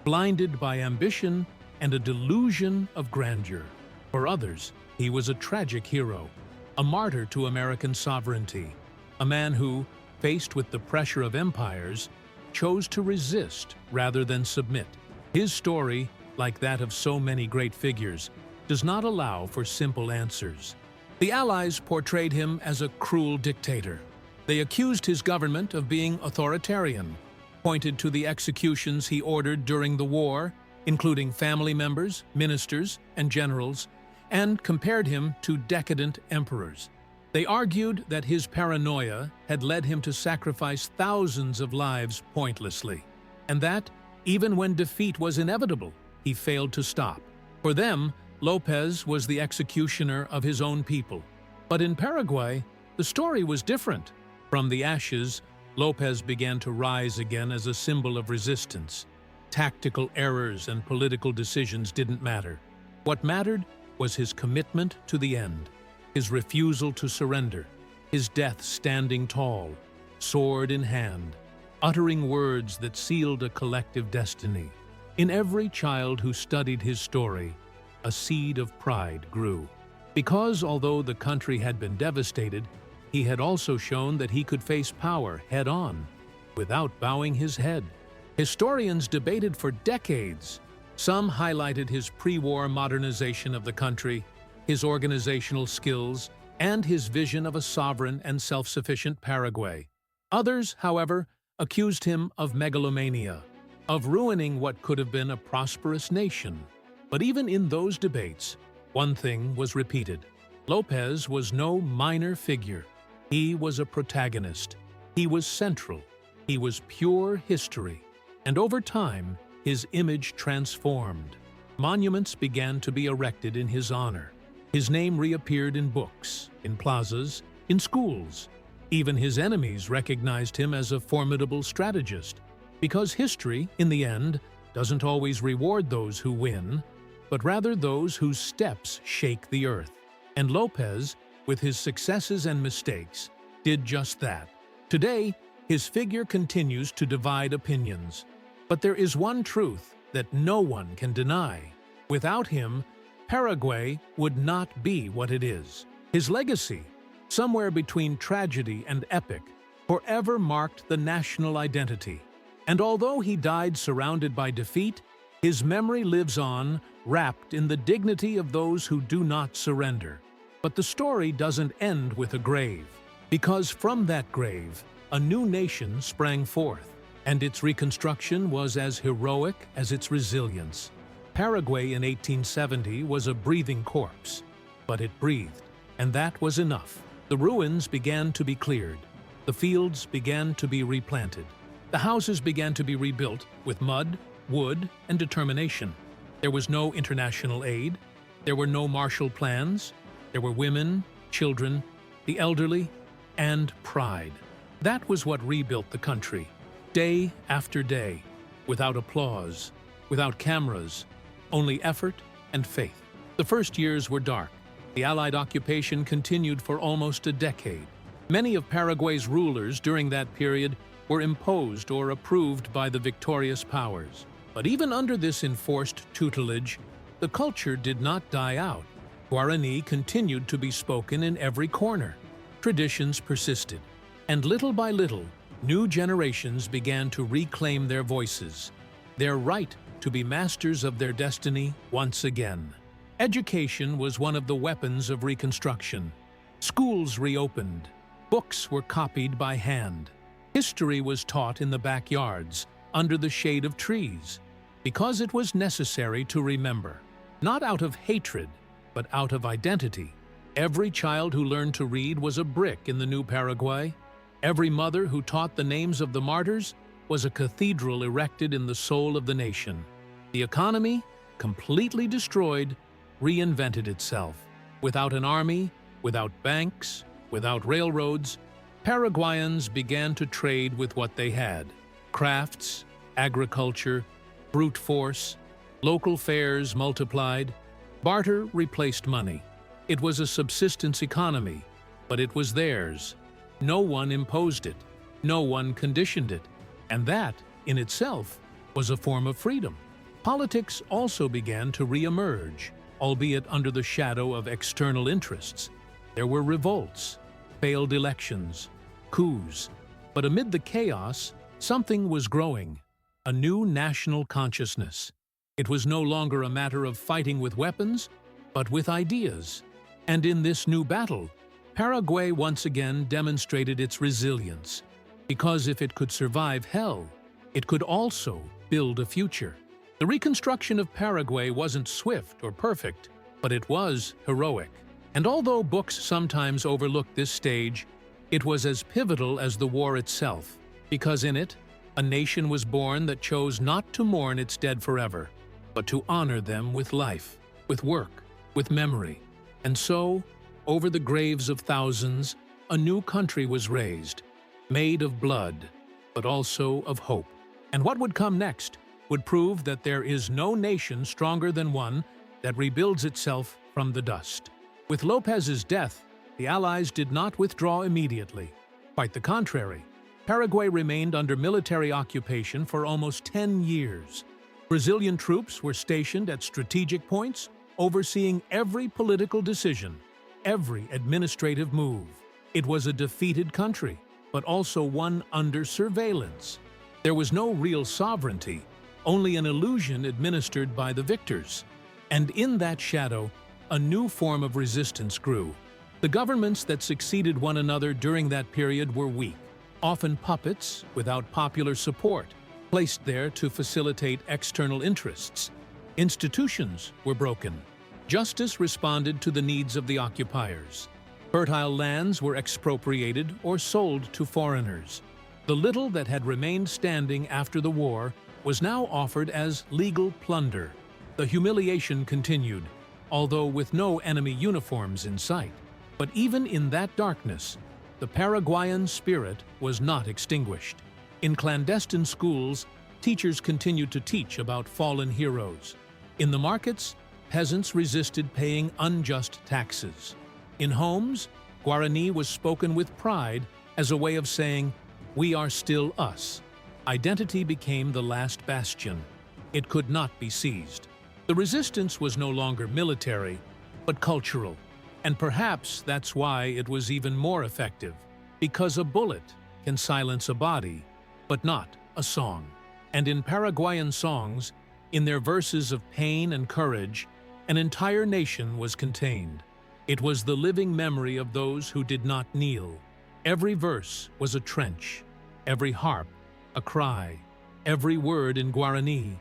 A: blinded by ambition and a delusion of grandeur. For others, he was a tragic hero, a martyr to American sovereignty, a man who, faced with the pressure of empires, chose to resist rather than submit. His story, like that of so many great figures, does not allow for simple answers. The Allies portrayed him as a cruel dictator. They accused his government of being authoritarian, pointed to the executions he ordered during the war, including family members, ministers, and generals, and compared him to decadent emperors. They argued that his paranoia had led him to sacrifice thousands of lives pointlessly, and that, even when defeat was inevitable, he failed to stop. For them, Lopez was the executioner of his own people. But in Paraguay, the story was different. From the ashes, Lopez began to rise again as a symbol of resistance. Tactical errors and political decisions didn't matter. What mattered was his commitment to the end, his refusal to surrender, his death standing tall, sword in hand, uttering words that sealed a collective destiny. In every child who studied his story, a seed of pride grew. Because although the country had been devastated, he had also shown that he could face power head-on, without bowing his head. Historians debated for decades. Some highlighted his pre-war modernization of the country, his organizational skills, and his vision of a sovereign and self-sufficient Paraguay. Others, however, accused him of megalomania, of ruining what could have been a prosperous nation. But even in those debates, one thing was repeated. Lopez was no minor figure. He was a protagonist. He was central. He was pure history. And over time, his image transformed. Monuments began to be erected in his honor. His name reappeared in books, in plazas, in schools. Even his enemies recognized him as a formidable strategist, because history, in the end, doesn't always reward those who win, but rather those whose steps shake the earth. And Lopez, with his successes and mistakes, did just that. Today, his figure continues to divide opinions. But there is one truth that no one can deny. Without him, Paraguay would not be what it is. His legacy, somewhere between tragedy and epic, forever marked the national identity. And although he died surrounded by defeat, his memory lives on, wrapped in the dignity of those who do not surrender. But the story doesn't end with a grave, because from that grave, a new nation sprang forth, and its reconstruction was as heroic as its resilience. Paraguay in 1870 was a breathing corpse, but it breathed, and that was enough. The ruins began to be cleared. The fields began to be replanted. The houses began to be rebuilt with mud, wood, and determination. There was no international aid. There were no Marshall Plans. There were women, children, the elderly, and pride. That was what rebuilt the country, day after day, without applause, without cameras, only effort and faith. The first years were dark. The Allied occupation continued for almost a decade. Many of Paraguay's rulers during that period were imposed or approved by the victorious powers. But even under this enforced tutelage, the culture did not die out. Guarani continued to be spoken in every corner. Traditions persisted, and little by little, new generations began to reclaim their voices, their right to be masters of their destiny once again. Education was one of the weapons of Reconstruction. Schools reopened. Books were copied by hand. History was taught in the backyards, under the shade of trees, because it was necessary to remember, not out of hatred, but out of identity. Every child who learned to read was a brick in the new Paraguay. Every mother who taught the names of the martyrs was a cathedral erected in the soul of the nation. The economy, completely destroyed, reinvented itself. Without an army, without banks, without railroads, Paraguayans began to trade with what they had: crafts, agriculture, brute force. Local fairs multiplied. Barter replaced money. It was a subsistence economy, but it was theirs. No one imposed it. No one conditioned it. And that, in itself, was a form of freedom. Politics also began to re-emerge, albeit under the shadow of external interests. There were revolts, failed elections, coups, but amid the chaos, Something was growing, a new national consciousness. It was no longer a matter of fighting with weapons, but with ideas. And in this new battle, Paraguay once again demonstrated its resilience, because if it could survive hell, it could also build a future. The reconstruction of Paraguay wasn't swift or perfect, but it was heroic. And although books sometimes overlook this stage, it was as pivotal as the war itself, because in it, a nation was born that chose not to mourn its dead forever, but to honor them with life, with work, with memory. And so, over the graves of thousands, a new country was raised, made of blood, but also of hope. And what would come next would prove that there is no nation stronger than one that rebuilds itself from the dust. With Lopez's death, the Allies did not withdraw immediately. Quite the contrary, Paraguay remained under military occupation for almost 10 years. Brazilian troops were stationed at strategic points, overseeing every political decision, every administrative move. It was a defeated country, but also one under surveillance. There was no real sovereignty, only an illusion administered by the victors. And in that shadow, a new form of resistance grew. The governments that succeeded one another during that period were weak, often puppets without popular support, placed there to facilitate external interests. Institutions were broken. Justice responded to the needs of the occupiers. Fertile lands were expropriated or sold to foreigners. The little that had remained standing after the war was now offered as legal plunder. The humiliation continued, although with no enemy uniforms in sight. But even in that darkness, the Paraguayan spirit was not extinguished. In clandestine schools, teachers continued to teach about fallen heroes. In the markets, peasants resisted paying unjust taxes. In homes, Guarani was spoken with pride as a way of saying, "We are still us." Identity became the last bastion. It could not be seized. The resistance was no longer military, but cultural. And perhaps that's why it was even more effective, because a bullet can silence a body, but not a song. And in Paraguayan songs, in their verses of pain and courage, an entire nation was contained. It was the living memory of those who did not kneel. Every verse was a trench, every harp a cry, every word in Guarani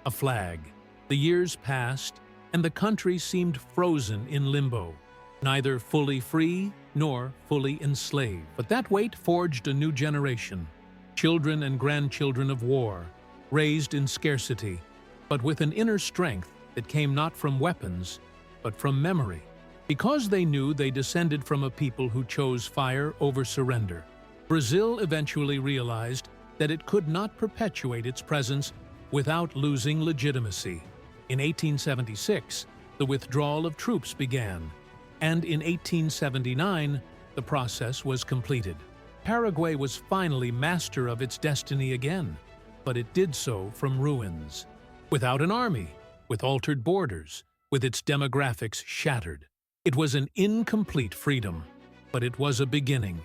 A: a flag. The years passed, and the country seemed frozen in limbo, neither fully free nor fully enslaved. But that wait forged a new generation, children and grandchildren of war, raised in scarcity, but with an inner strength that came not from weapons, but from memory, because they knew they descended from a people who chose fire over surrender. Brazil eventually realized that it could not perpetuate its presence without losing legitimacy. In 1876, the withdrawal of troops began, and in 1879, the process was completed. Paraguay was finally master of its destiny again, but it did so from ruins. Without an army, with altered borders, with its demographics shattered. It was an incomplete freedom, but it was a beginning.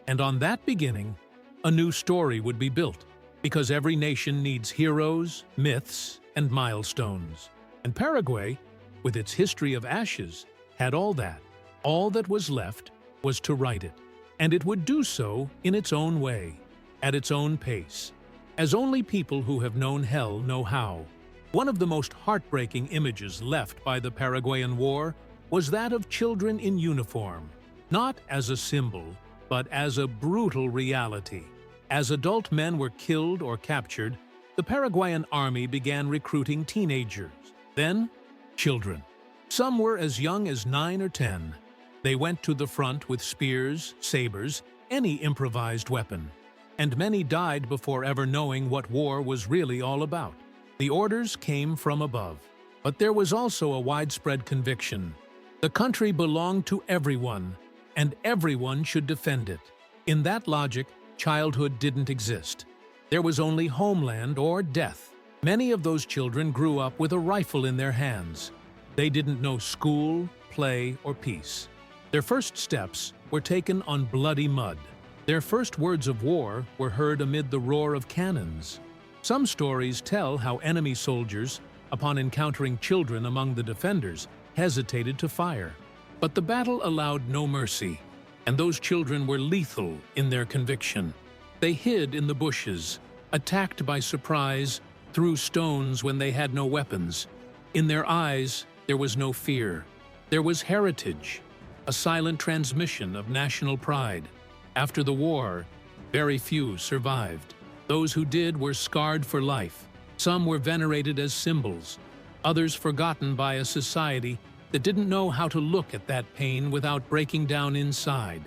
A: And on that beginning, a new story would be built, because every nation needs heroes, myths, and milestones. And Paraguay, with its history of ashes, had all that. All that was left was to write it. And it would do so in its own way, at its own pace, as only people who have known hell know how. One of the most heartbreaking images left by the Paraguayan War was that of children in uniform, not as a symbol, but as a brutal reality. As adult men were killed or captured, the Paraguayan army began recruiting teenagers, then children. Some were as young as 9 or 10. They went to the front with spears, sabers, any improvised weapon. And many died before ever knowing what war was really all about. The orders came from above. But there was also a widespread conviction. The country belonged to everyone, and everyone should defend it. In that logic, childhood didn't exist. There was only homeland or death. Many of those children grew up with a rifle in their hands. They didn't know school, play, or peace. Their first steps were taken on bloody mud. Their first words of war were heard amid the roar of cannons. Some stories tell how enemy soldiers, upon encountering children among the defenders, hesitated to fire. But the battle allowed no mercy, and those children were lethal in their conviction. They hid in the bushes, attacked by surprise, threw stones when they had no weapons. In their eyes, there was no fear. There was heritage, a silent transmission of national pride. After the war, very few survived. Those who did were scarred for life. Some were venerated as symbols, others forgotten by a society that didn't know how to look at that pain without breaking down inside.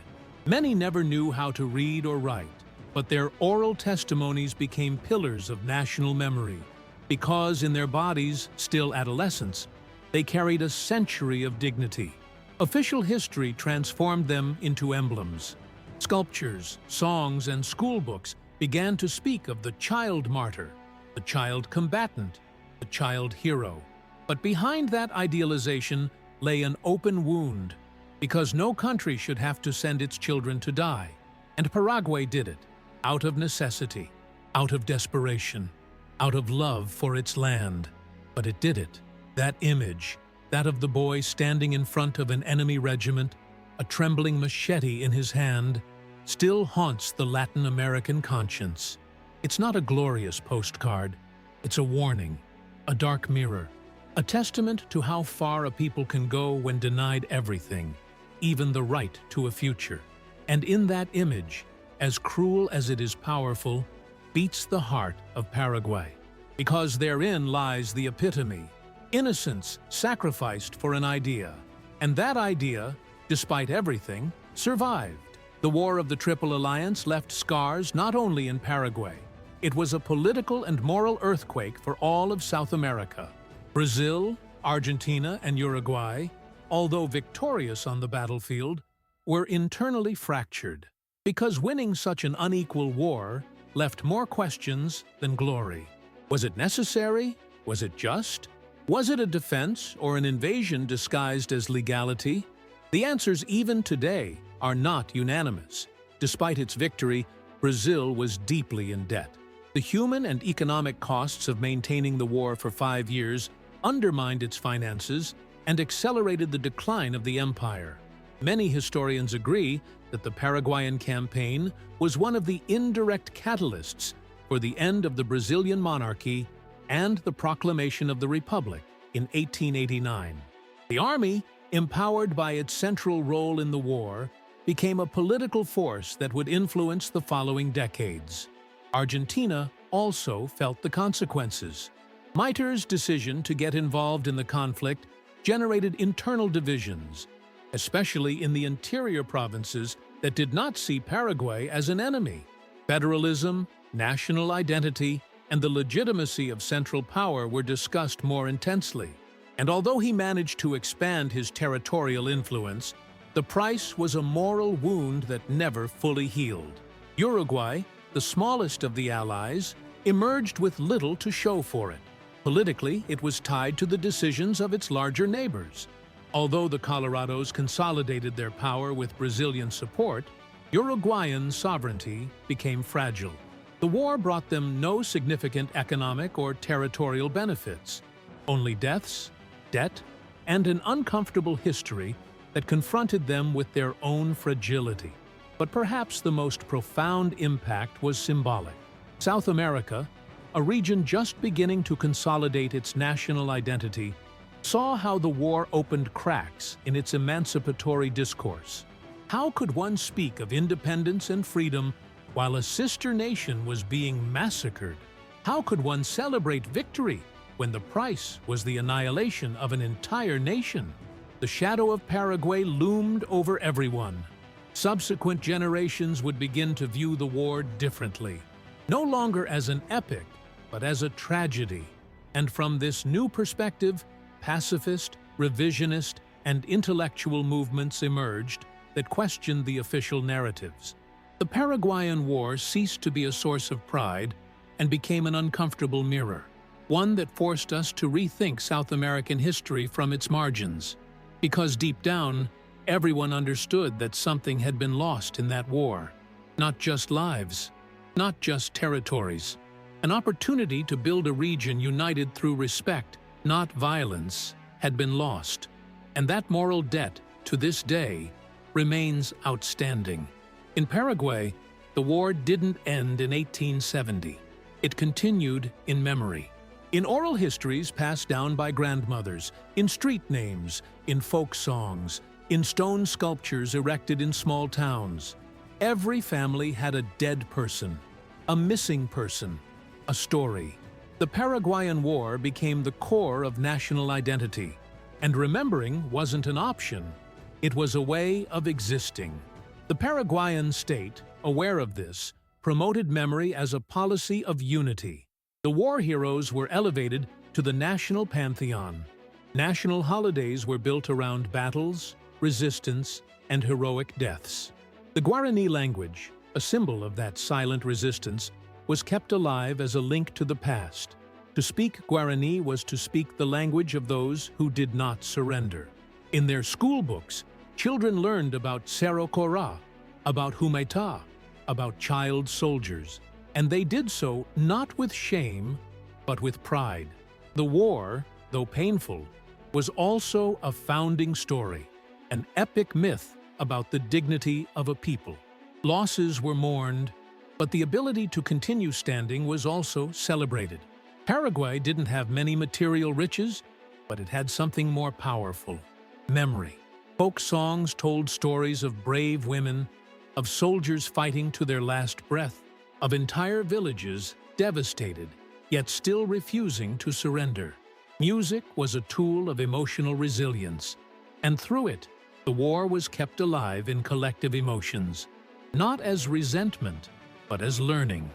A: Many never knew how to read or write, but their oral testimonies became pillars of national memory, because in their bodies, still adolescents, they carried a century of dignity. Official history transformed them into emblems. Sculptures, songs, and schoolbooks began to speak of the child martyr, the child combatant, the child hero. But behind that idealization lay an open wound, because no country should have to send its children to die. And Paraguay did it, out of necessity, out of desperation, out of love for its land. But it did it. That image, that of the boy standing in front of an enemy regiment, a trembling machete in his hand, still haunts the Latin American conscience. It's not a glorious postcard. It's a warning, a dark mirror, a testament to how far a people can go when denied everything, even the right to a future. And in that image, as cruel as it is powerful, beats the heart of Paraguay, because therein lies the epitome: innocence sacrificed for an idea. And that idea, despite everything, survived. The War of the Triple Alliance left scars not only in Paraguay. It was a political and moral earthquake for all of South America. Brazil, Argentina, and Uruguay, although victorious on the battlefield, were internally fractured, because winning such an unequal war left more questions than glory. Was it necessary? Was it just? Was it a defense or an invasion disguised as legality? The answers even today are not unanimous. Despite its victory, Brazil was deeply in debt. The human and economic costs of maintaining the war for 5 years undermined its finances and accelerated the decline of the empire. Many historians agree that the Paraguayan campaign was one of the indirect catalysts for the end of the Brazilian monarchy and the proclamation of the Republic in 1889. The army, empowered by its central role in the war, became a political force that would influence the following decades. Argentina also felt the consequences. Mitr's decision to get involved in the conflict generated internal divisions, especially in the interior provinces that did not see Paraguay as an enemy. Federalism, national identity, and the legitimacy of central power were discussed more intensely. And although he managed to expand his territorial influence, the price was a moral wound that never fully healed. Uruguay, the smallest of the allies, emerged with little to show for it. Politically, it was tied to the decisions of its larger neighbors. Although the Colorados consolidated their power with Brazilian support, Uruguayan sovereignty became fragile. The war brought them no significant economic or territorial benefits, only deaths, debt, and an uncomfortable history that confronted them with their own fragility. But perhaps the most profound impact was symbolic. South America, a region just beginning to consolidate its national identity, saw how the war opened cracks in its emancipatory discourse. How could one speak of independence and freedom while a sister nation was being massacred? How could one celebrate victory when the price was the annihilation of an entire nation? The shadow of Paraguay loomed over everyone. Subsequent generations would begin to view the war differently, no longer as an epic, but as a tragedy. And from this new perspective, pacifist, revisionist, and intellectual movements emerged that questioned the official narratives. The Paraguayan War ceased to be a source of pride and became an uncomfortable mirror, one that forced us to rethink South American history from its margins. Because deep down, everyone understood that something had been lost in that war. Not just lives, not just territories. An opportunity to build a region united through respect, not violence, had been lost. And that moral debt, to this day, remains outstanding. In Paraguay, the war didn't end in 1870. It continued in memory. In oral histories passed down by grandmothers, in street names, in folk songs, in stone sculptures erected in small towns. Every family had a dead person, a missing person, a story. The Paraguayan War became the core of national identity, and remembering wasn't an option, it was a way of existing. The Paraguayan state, aware of this, promoted memory as a policy of unity. The war heroes were elevated to the national pantheon. National holidays were built around battles, resistance, and heroic deaths. The Guarani language, a symbol of that silent resistance, was kept alive as a link to the past. To speak Guarani was to speak the language of those who did not surrender. In their school books, children learned about Cerro Corá, about Humaitá, about child soldiers, and they did so not with shame, but with pride. The war, though painful, was also a founding story, an epic myth about the dignity of a people. Losses were mourned, but the ability to continue standing was also celebrated. Paraguay didn't have many material riches, but it had something more powerful: memory. Folk songs told stories of brave women, of soldiers fighting to their last breath, of entire villages devastated, yet still refusing to surrender. Music was a tool of emotional resilience, and through it, the war was kept alive in collective emotions, not as resentment, but as learning.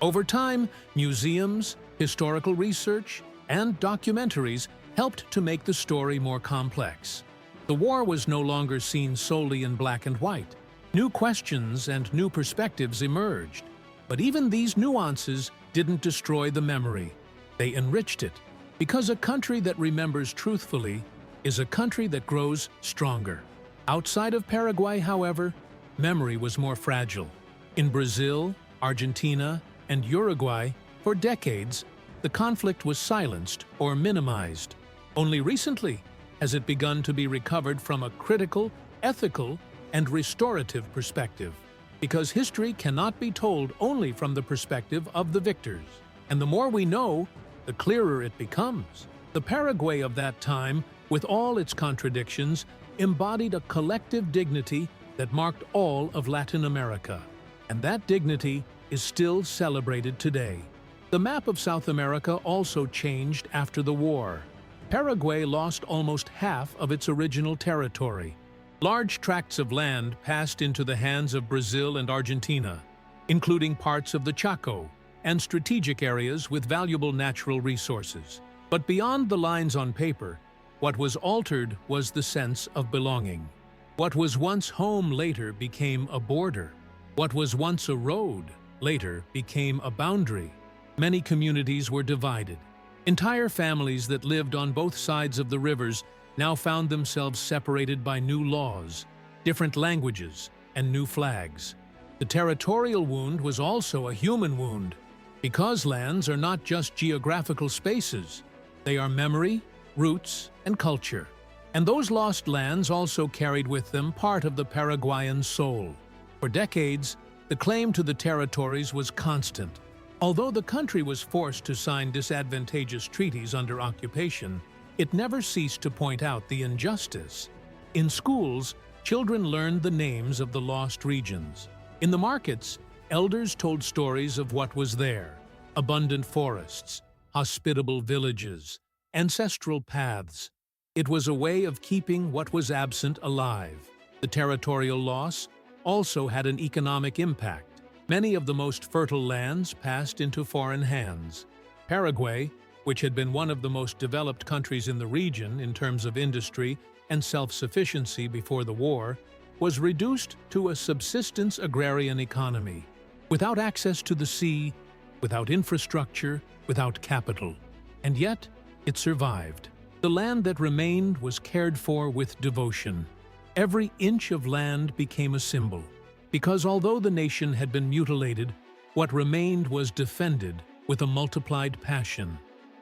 A: Over time, museums, historical research, and documentaries helped to make the story more complex. The war was no longer seen solely in black and white. New questions and new perspectives emerged. But even these nuances didn't destroy the memory. They enriched it, because a country that remembers truthfully is a country that grows stronger. Outside of Paraguay, however, memory was more fragile. In Brazil, Argentina, and Uruguay, for decades, the conflict was silenced or minimized. Only recently has it begun to be recovered from a critical, ethical, and restorative perspective. Because history cannot be told only from the perspective of the victors. And the more we know, the clearer it becomes. The Paraguay of that time, with all its contradictions, embodied a collective dignity that marked all of Latin America. And that dignity is still celebrated today. The map of South America also changed after the war. Paraguay lost almost half of its original territory. Large tracts of land passed into the hands of Brazil and Argentina, including parts of the Chaco and strategic areas with valuable natural resources. But beyond the lines on paper, what was altered was the sense of belonging. What was once home later became a border. What was once a road later became a boundary. Many communities were divided. Entire families that lived on both sides of the rivers now found themselves separated by new laws, different languages, and new flags. The territorial wound was also a human wound, because lands are not just geographical spaces. They are memory, roots, and culture. And those lost lands also carried with them part of the Paraguayan soul. For decades, the claim to the territories was constant. Although the country was forced to sign disadvantageous treaties under occupation, it never ceased to point out the injustice. In schools, children learned the names of the lost regions. In the markets, elders told stories of what was there: abundant forests, hospitable villages, ancestral paths. It was a way of keeping what was absent alive. The territorial loss also had an economic impact. Many of the most fertile lands passed into foreign hands. Paraguay, which had been one of the most developed countries in the region in terms of industry and self-sufficiency before the war, was reduced to a subsistence agrarian economy, without access to the sea, without infrastructure, without capital. And yet, it survived. The land that remained was cared for with devotion. Every inch of land became a symbol. Because although the nation had been mutilated, what remained was defended with a multiplied passion.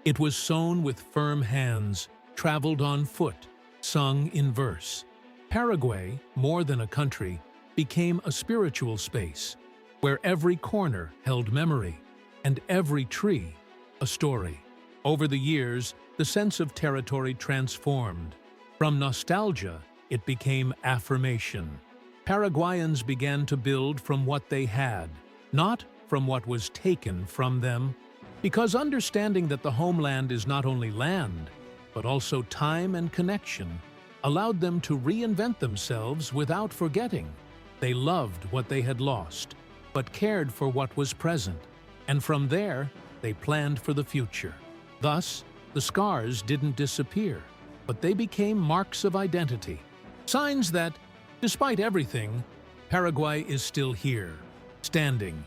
A: It was sown with firm hands, traveled on foot, sung in verse. Paraguay, more than a country, became a spiritual space, where every corner held memory, and every tree a story. Over the years, the sense of territory transformed. From nostalgia, it became affirmation. Paraguayans began to build from what they had, not from what was taken from them, because understanding that the homeland is not only land, but also time and connection, allowed them to reinvent themselves without forgetting. They loved what they had lost, but cared for what was present, and from there, they planned for the future. Thus, the scars didn't disappear, but they became marks of identity, signs that, despite everything, Paraguay is still here, standing,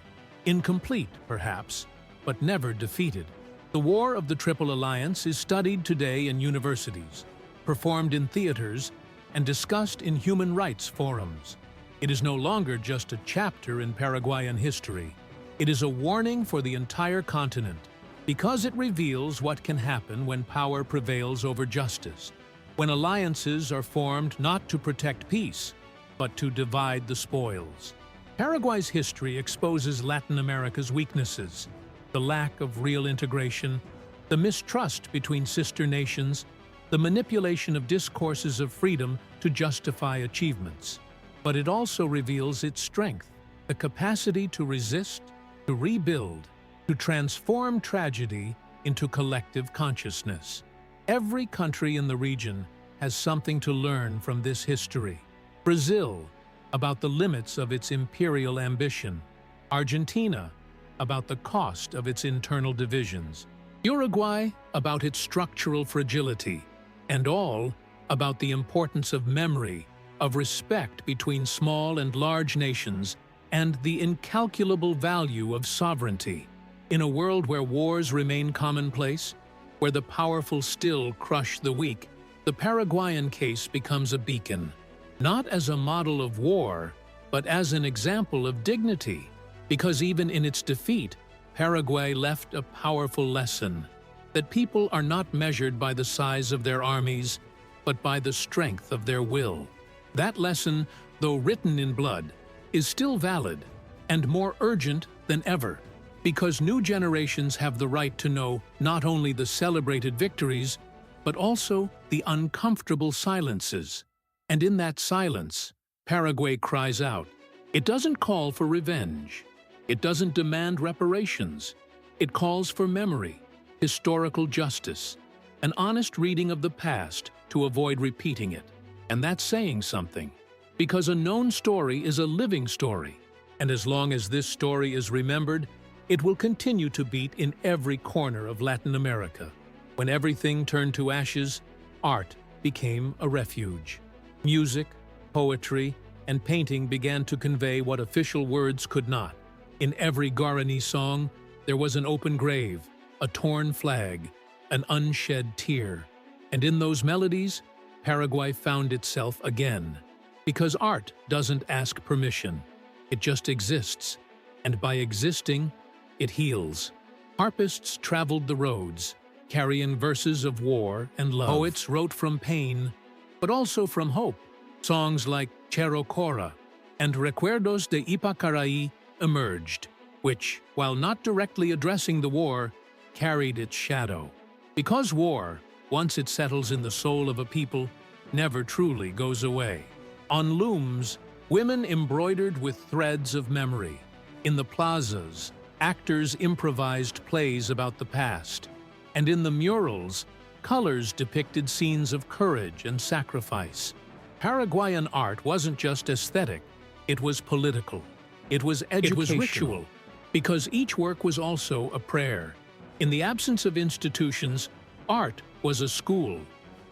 A: incomplete perhaps, but never defeated. The War of the Triple Alliance is studied today in universities, performed in theaters, and discussed in human rights forums. It is no longer just a chapter in Paraguayan history. It is a warning for the entire continent, because it reveals what can happen when power prevails over justice, when alliances are formed not to protect peace, but to divide the spoils. Paraguay's history exposes Latin America's weaknesses, the lack of real integration, the mistrust between sister nations, the manipulation of discourses of freedom to justify achievements. But it also reveals its strength, the capacity to resist, to rebuild, to transform tragedy into collective consciousness. Every country in the region has something to learn from this history. Brazil, about the limits of its imperial ambition. Argentina, about the cost of its internal divisions. Uruguay, about its structural fragility. And all about the importance of memory, of respect between small and large nations, and the incalculable value of sovereignty. In a world where wars remain commonplace, where the powerful still crush the weak, the Paraguayan case becomes a beacon, not as a model of war, but as an example of dignity, because even in its defeat, Paraguay left a powerful lesson, that people are not measured by the size of their armies, but by the strength of their will. That lesson, though written in blood, is still valid and more urgent than ever, because new generations have the right to know not only the celebrated victories, but also the uncomfortable silences. And in that silence, Paraguay cries out. It doesn't call for revenge. It doesn't demand reparations. It calls for memory, historical justice, an honest reading of the past to avoid repeating it. And that's saying something, because a known story is a living story, and as long as this story is remembered, it will continue to beat in every corner of Latin America. When everything turned to ashes, art became a refuge. Music, poetry, and painting began to convey what official words could not. In every Guarani song, there was an open grave, a torn flag, an unshed tear. And in those melodies, Paraguay found itself again. Because art doesn't ask permission. It just exists. And by existing, it heals. Harpists traveled the roads, carrying verses of war and love. Poets wrote from pain, but also from hope. Songs like Chero Cora and Recuerdos de Ipacaraí emerged, which, while not directly addressing the war, carried its shadow. Because war, once it settles in the soul of a people, never truly goes away. On looms, women embroidered with threads of memory. In the plazas, actors improvised plays about the past. And in the murals, colors depicted scenes of courage and sacrifice. Paraguayan art wasn't just aesthetic, it was political. It was educational. It was ritual, because each work was also a prayer. In the absence of institutions, art was a school.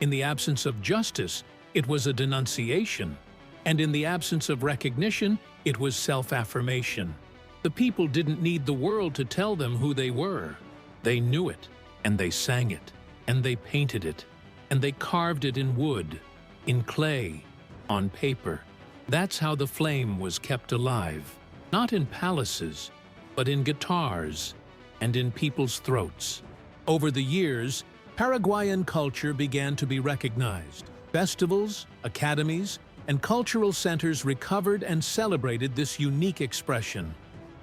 A: In the absence of justice, it was a denunciation. And in the absence of recognition, it was self-affirmation. The people didn't need the world to tell them who they were. They knew it, and they sang it, and they painted it, and they carved it in wood, in clay, on paper. That's how the flame was kept alive, not in palaces, but in guitars and in people's throats. Over the years, Paraguayan culture began to be recognized. Festivals, academies, and cultural centers recovered and celebrated this unique expression.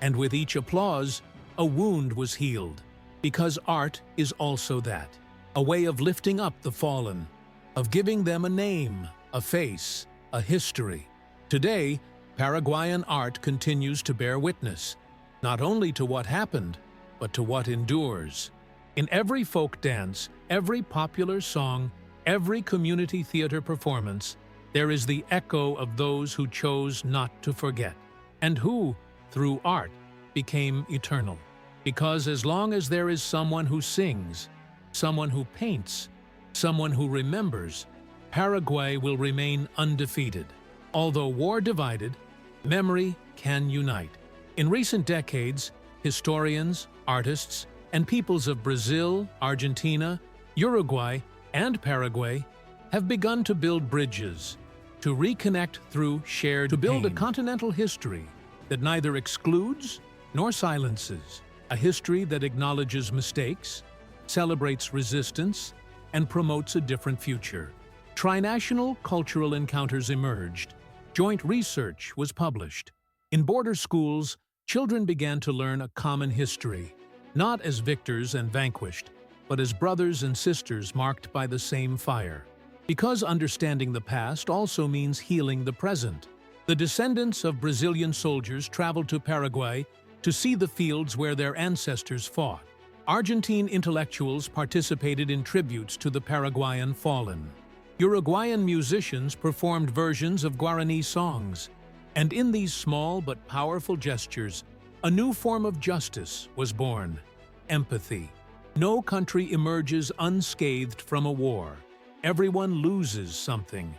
A: And with each applause, a wound was healed. Because art is also that, a way of lifting up the fallen, of giving them a name, a face, a history. Today, Paraguayan art continues to bear witness, not only to what happened, but to what endures. In every folk dance, every popular song, every community theater performance, there is the echo of those who chose not to forget, and who, through art, became eternal. Because as long as there is someone who sings, someone who paints, someone who remembers, Paraguay will remain undefeated. Although war divided, memory can unite. In recent decades, historians, artists, and peoples of Brazil, Argentina, Uruguay, and Paraguay have begun to build bridges, to reconnect through shared pain, to build a continental history that neither excludes nor silences, a history that acknowledges mistakes, celebrates resistance, and promotes a different future. Trinational cultural encounters emerged. Joint research was published. In border schools, children began to learn a common history, not as victors and vanquished, but as brothers and sisters marked by the same fire. Because understanding the past also means healing the present. The descendants of Brazilian soldiers traveled to Paraguay to see the fields where their ancestors fought. Argentine intellectuals participated in tributes to the Paraguayan fallen. Uruguayan musicians performed versions of Guarani songs. And in these small but powerful gestures, a new form of justice was born: empathy. No country emerges unscathed from a war. Everyone loses something,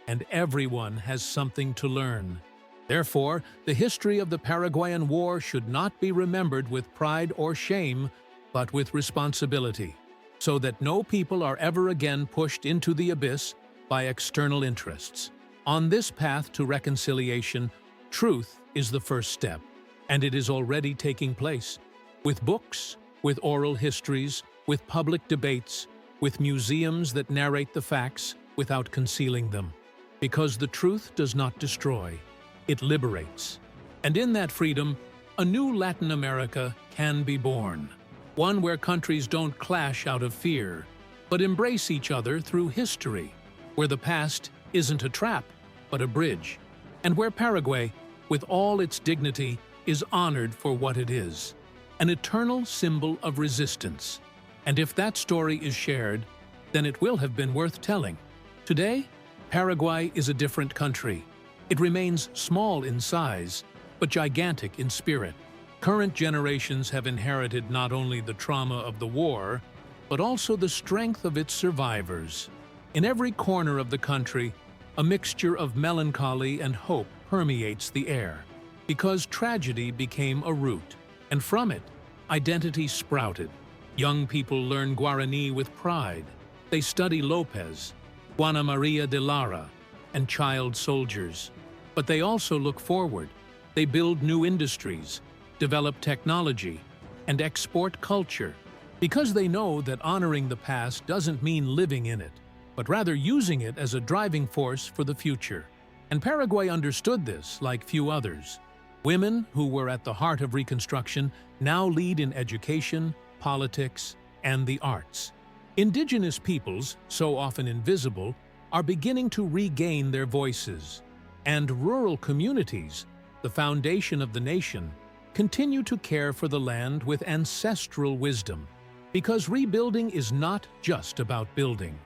A: and everyone has something to learn. Therefore, the history of the Paraguayan War should not be remembered with pride or shame, but with responsibility, so that no people are ever again pushed into the abyss by external interests. On this path to reconciliation, truth is the first step, and it is already taking place, with books, with oral histories, with public debates, with museums that narrate the facts without concealing them. Because the truth does not destroy, it liberates. And in that freedom, a new Latin America can be born. One where countries don't clash out of fear, but embrace each other through history, where the past isn't a trap, but a bridge, and where Paraguay, with all its dignity, is honored for what it is, an eternal symbol of resistance. And if that story is shared, then it will have been worth telling. Today, Paraguay is a different country. It remains small in size, but gigantic in spirit. Current generations have inherited not only the trauma of the war, but also the strength of its survivors. In every corner of the country, a mixture of melancholy and hope permeates the air, because tragedy became a root, and from it, identity sprouted. Young people learn Guarani with pride. They study Lopez, Juana Maria de Lara, and child soldiers. But they also look forward. They build new industries, develop technology, and export culture, because they know that honoring the past doesn't mean living in it, but rather using it as a driving force for the future. And Paraguay understood this like few others. Women, who were at the heart of Reconstruction, now lead in education, politics, and the arts. Indigenous peoples, so often invisible, are beginning to regain their voices. And rural communities, the foundation of the nation, continue to care for the land with ancestral wisdom. Because rebuilding is not just about building.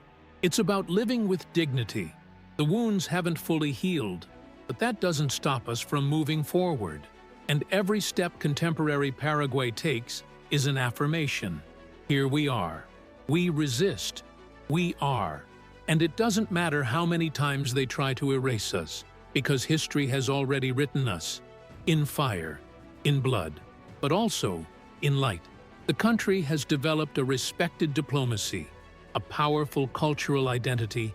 A: It's about living with dignity. The wounds haven't fully healed, but that doesn't stop us from moving forward. And every step contemporary Paraguay takes is an affirmation. Here we are. We resist. We are. And it doesn't matter how many times they try to erase us, because history has already written us. In fire, in blood, but also in light. The country has developed a respected diplomacy, a powerful cultural identity,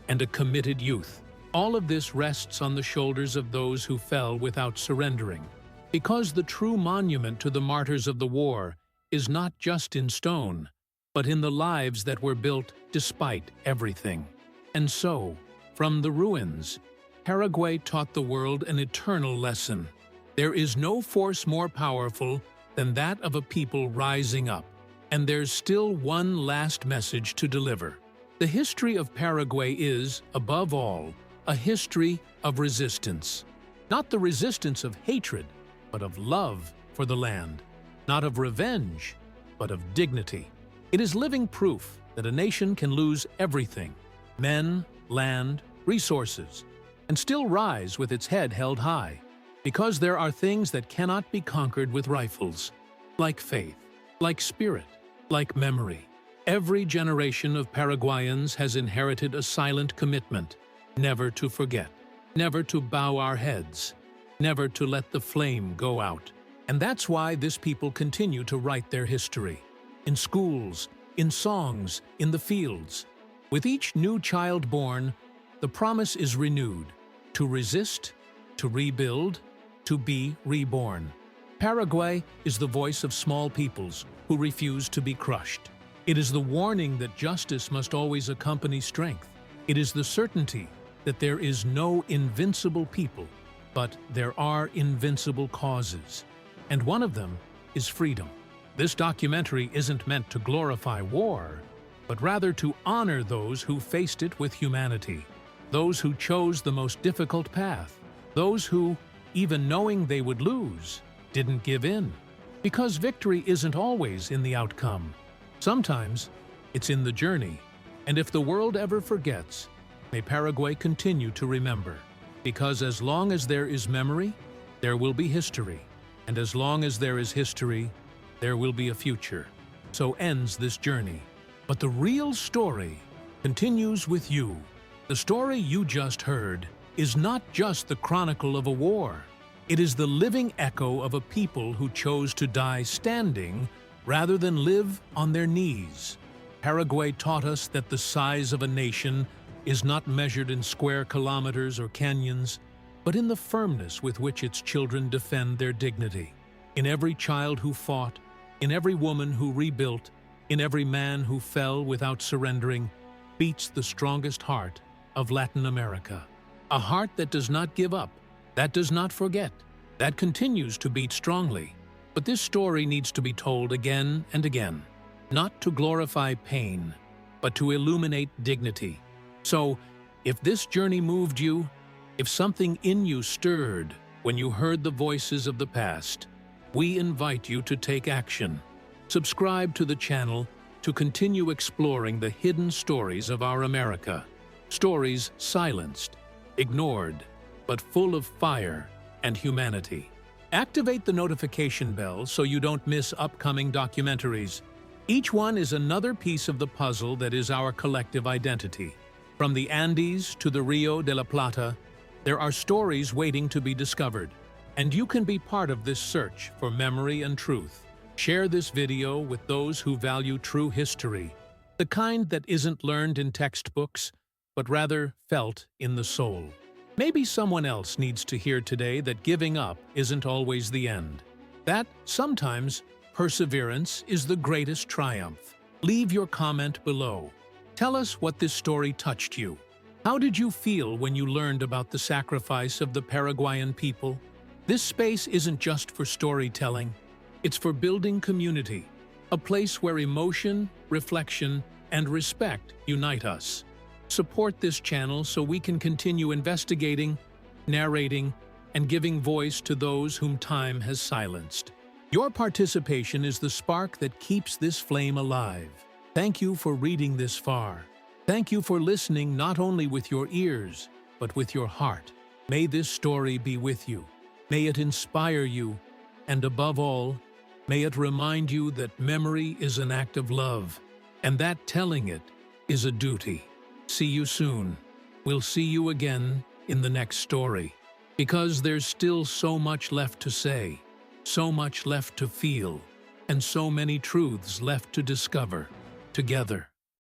A: and a committed youth. All of this rests on the shoulders of those who fell without surrendering. Because the true monument to the martyrs of the war is not just in stone, but in the lives that were built despite everything. And so, from the ruins, Paraguay taught the world an eternal lesson. There is no force more powerful than that of a people rising up. And there's still one last message to deliver. The history of Paraguay is, above all, a history of resistance. Not the resistance of hatred, but of love for the land. Not of revenge, but of dignity. It is living proof that a nation can lose everything, men, land, resources, and still rise with its head held high. Because there are things that cannot be conquered with rifles, like faith, like spirit, like memory. Every generation of Paraguayans has inherited a silent commitment, never to forget, never to bow our heads, never to let the flame go out. And that's why this people continue to write their history. In schools, in songs, in the fields. With each new child born, the promise is renewed, to resist, to rebuild, to be reborn. Paraguay is the voice of small peoples who refuse to be crushed. It is the warning that justice must always accompany strength. It is the certainty that there is no invincible people, but there are invincible causes. And one of them is freedom. This documentary isn't meant to glorify war, but rather to honor those who faced it with humanity, those who chose the most difficult path, those who, even knowing they would lose, didn't give in. Because victory isn't always in the outcome. Sometimes it's in the journey. And if the world ever forgets, may Paraguay continue to remember. Because as long as there is memory, there will be history. And as long as there is history, there will be a future. So ends this journey. But the real story continues with you. The story you just heard is not just the chronicle of a war. It is the living echo of a people who chose to die standing rather than live on their knees. Paraguay taught us that the size of a nation is not measured in square kilometers or canyons, but in the firmness with which its children defend their dignity. In every child who fought, in every woman who rebuilt, in every man who fell without surrendering, beats the strongest heart of Latin America. A heart that does not give up, that does not forget, that continues to beat strongly. But this story needs to be told again and again, not to glorify pain, but to illuminate dignity. So, if this journey moved you, if something in you stirred when you heard the voices of the past, we invite you to take action. Subscribe to the channel to continue exploring the hidden stories of our America. Stories silenced, ignored, but full of fire and humanity. Activate the notification bell so you don't miss upcoming documentaries. Each one is another piece of the puzzle that is our collective identity. From the Andes to the Rio de la Plata, there are stories waiting to be discovered. And you can be part of this search for memory and truth. Share this video with those who value true history, the kind that isn't learned in textbooks, but rather felt in the soul. Maybe someone else needs to hear today that giving up isn't always the end. That, sometimes, perseverance is the greatest triumph. Leave your comment below. Tell us what this story touched you. How did you feel when you learned about the sacrifice of the Paraguayan people? This space isn't just for storytelling. It's for building community, a place where emotion, reflection, and respect unite us. Support this channel so we can continue investigating, narrating, and giving voice to those whom time has silenced. Your participation is the spark that keeps this flame alive. Thank you for reading this far. Thank you for listening not only with your ears, but with your heart. May this story be with you. May it inspire you, and above all, may it remind you that memory is an act of love, and that telling it is a duty. See you soon. We'll see you again in the next story, because there's still so much left to say, so much left to feel, and so many truths left to discover together.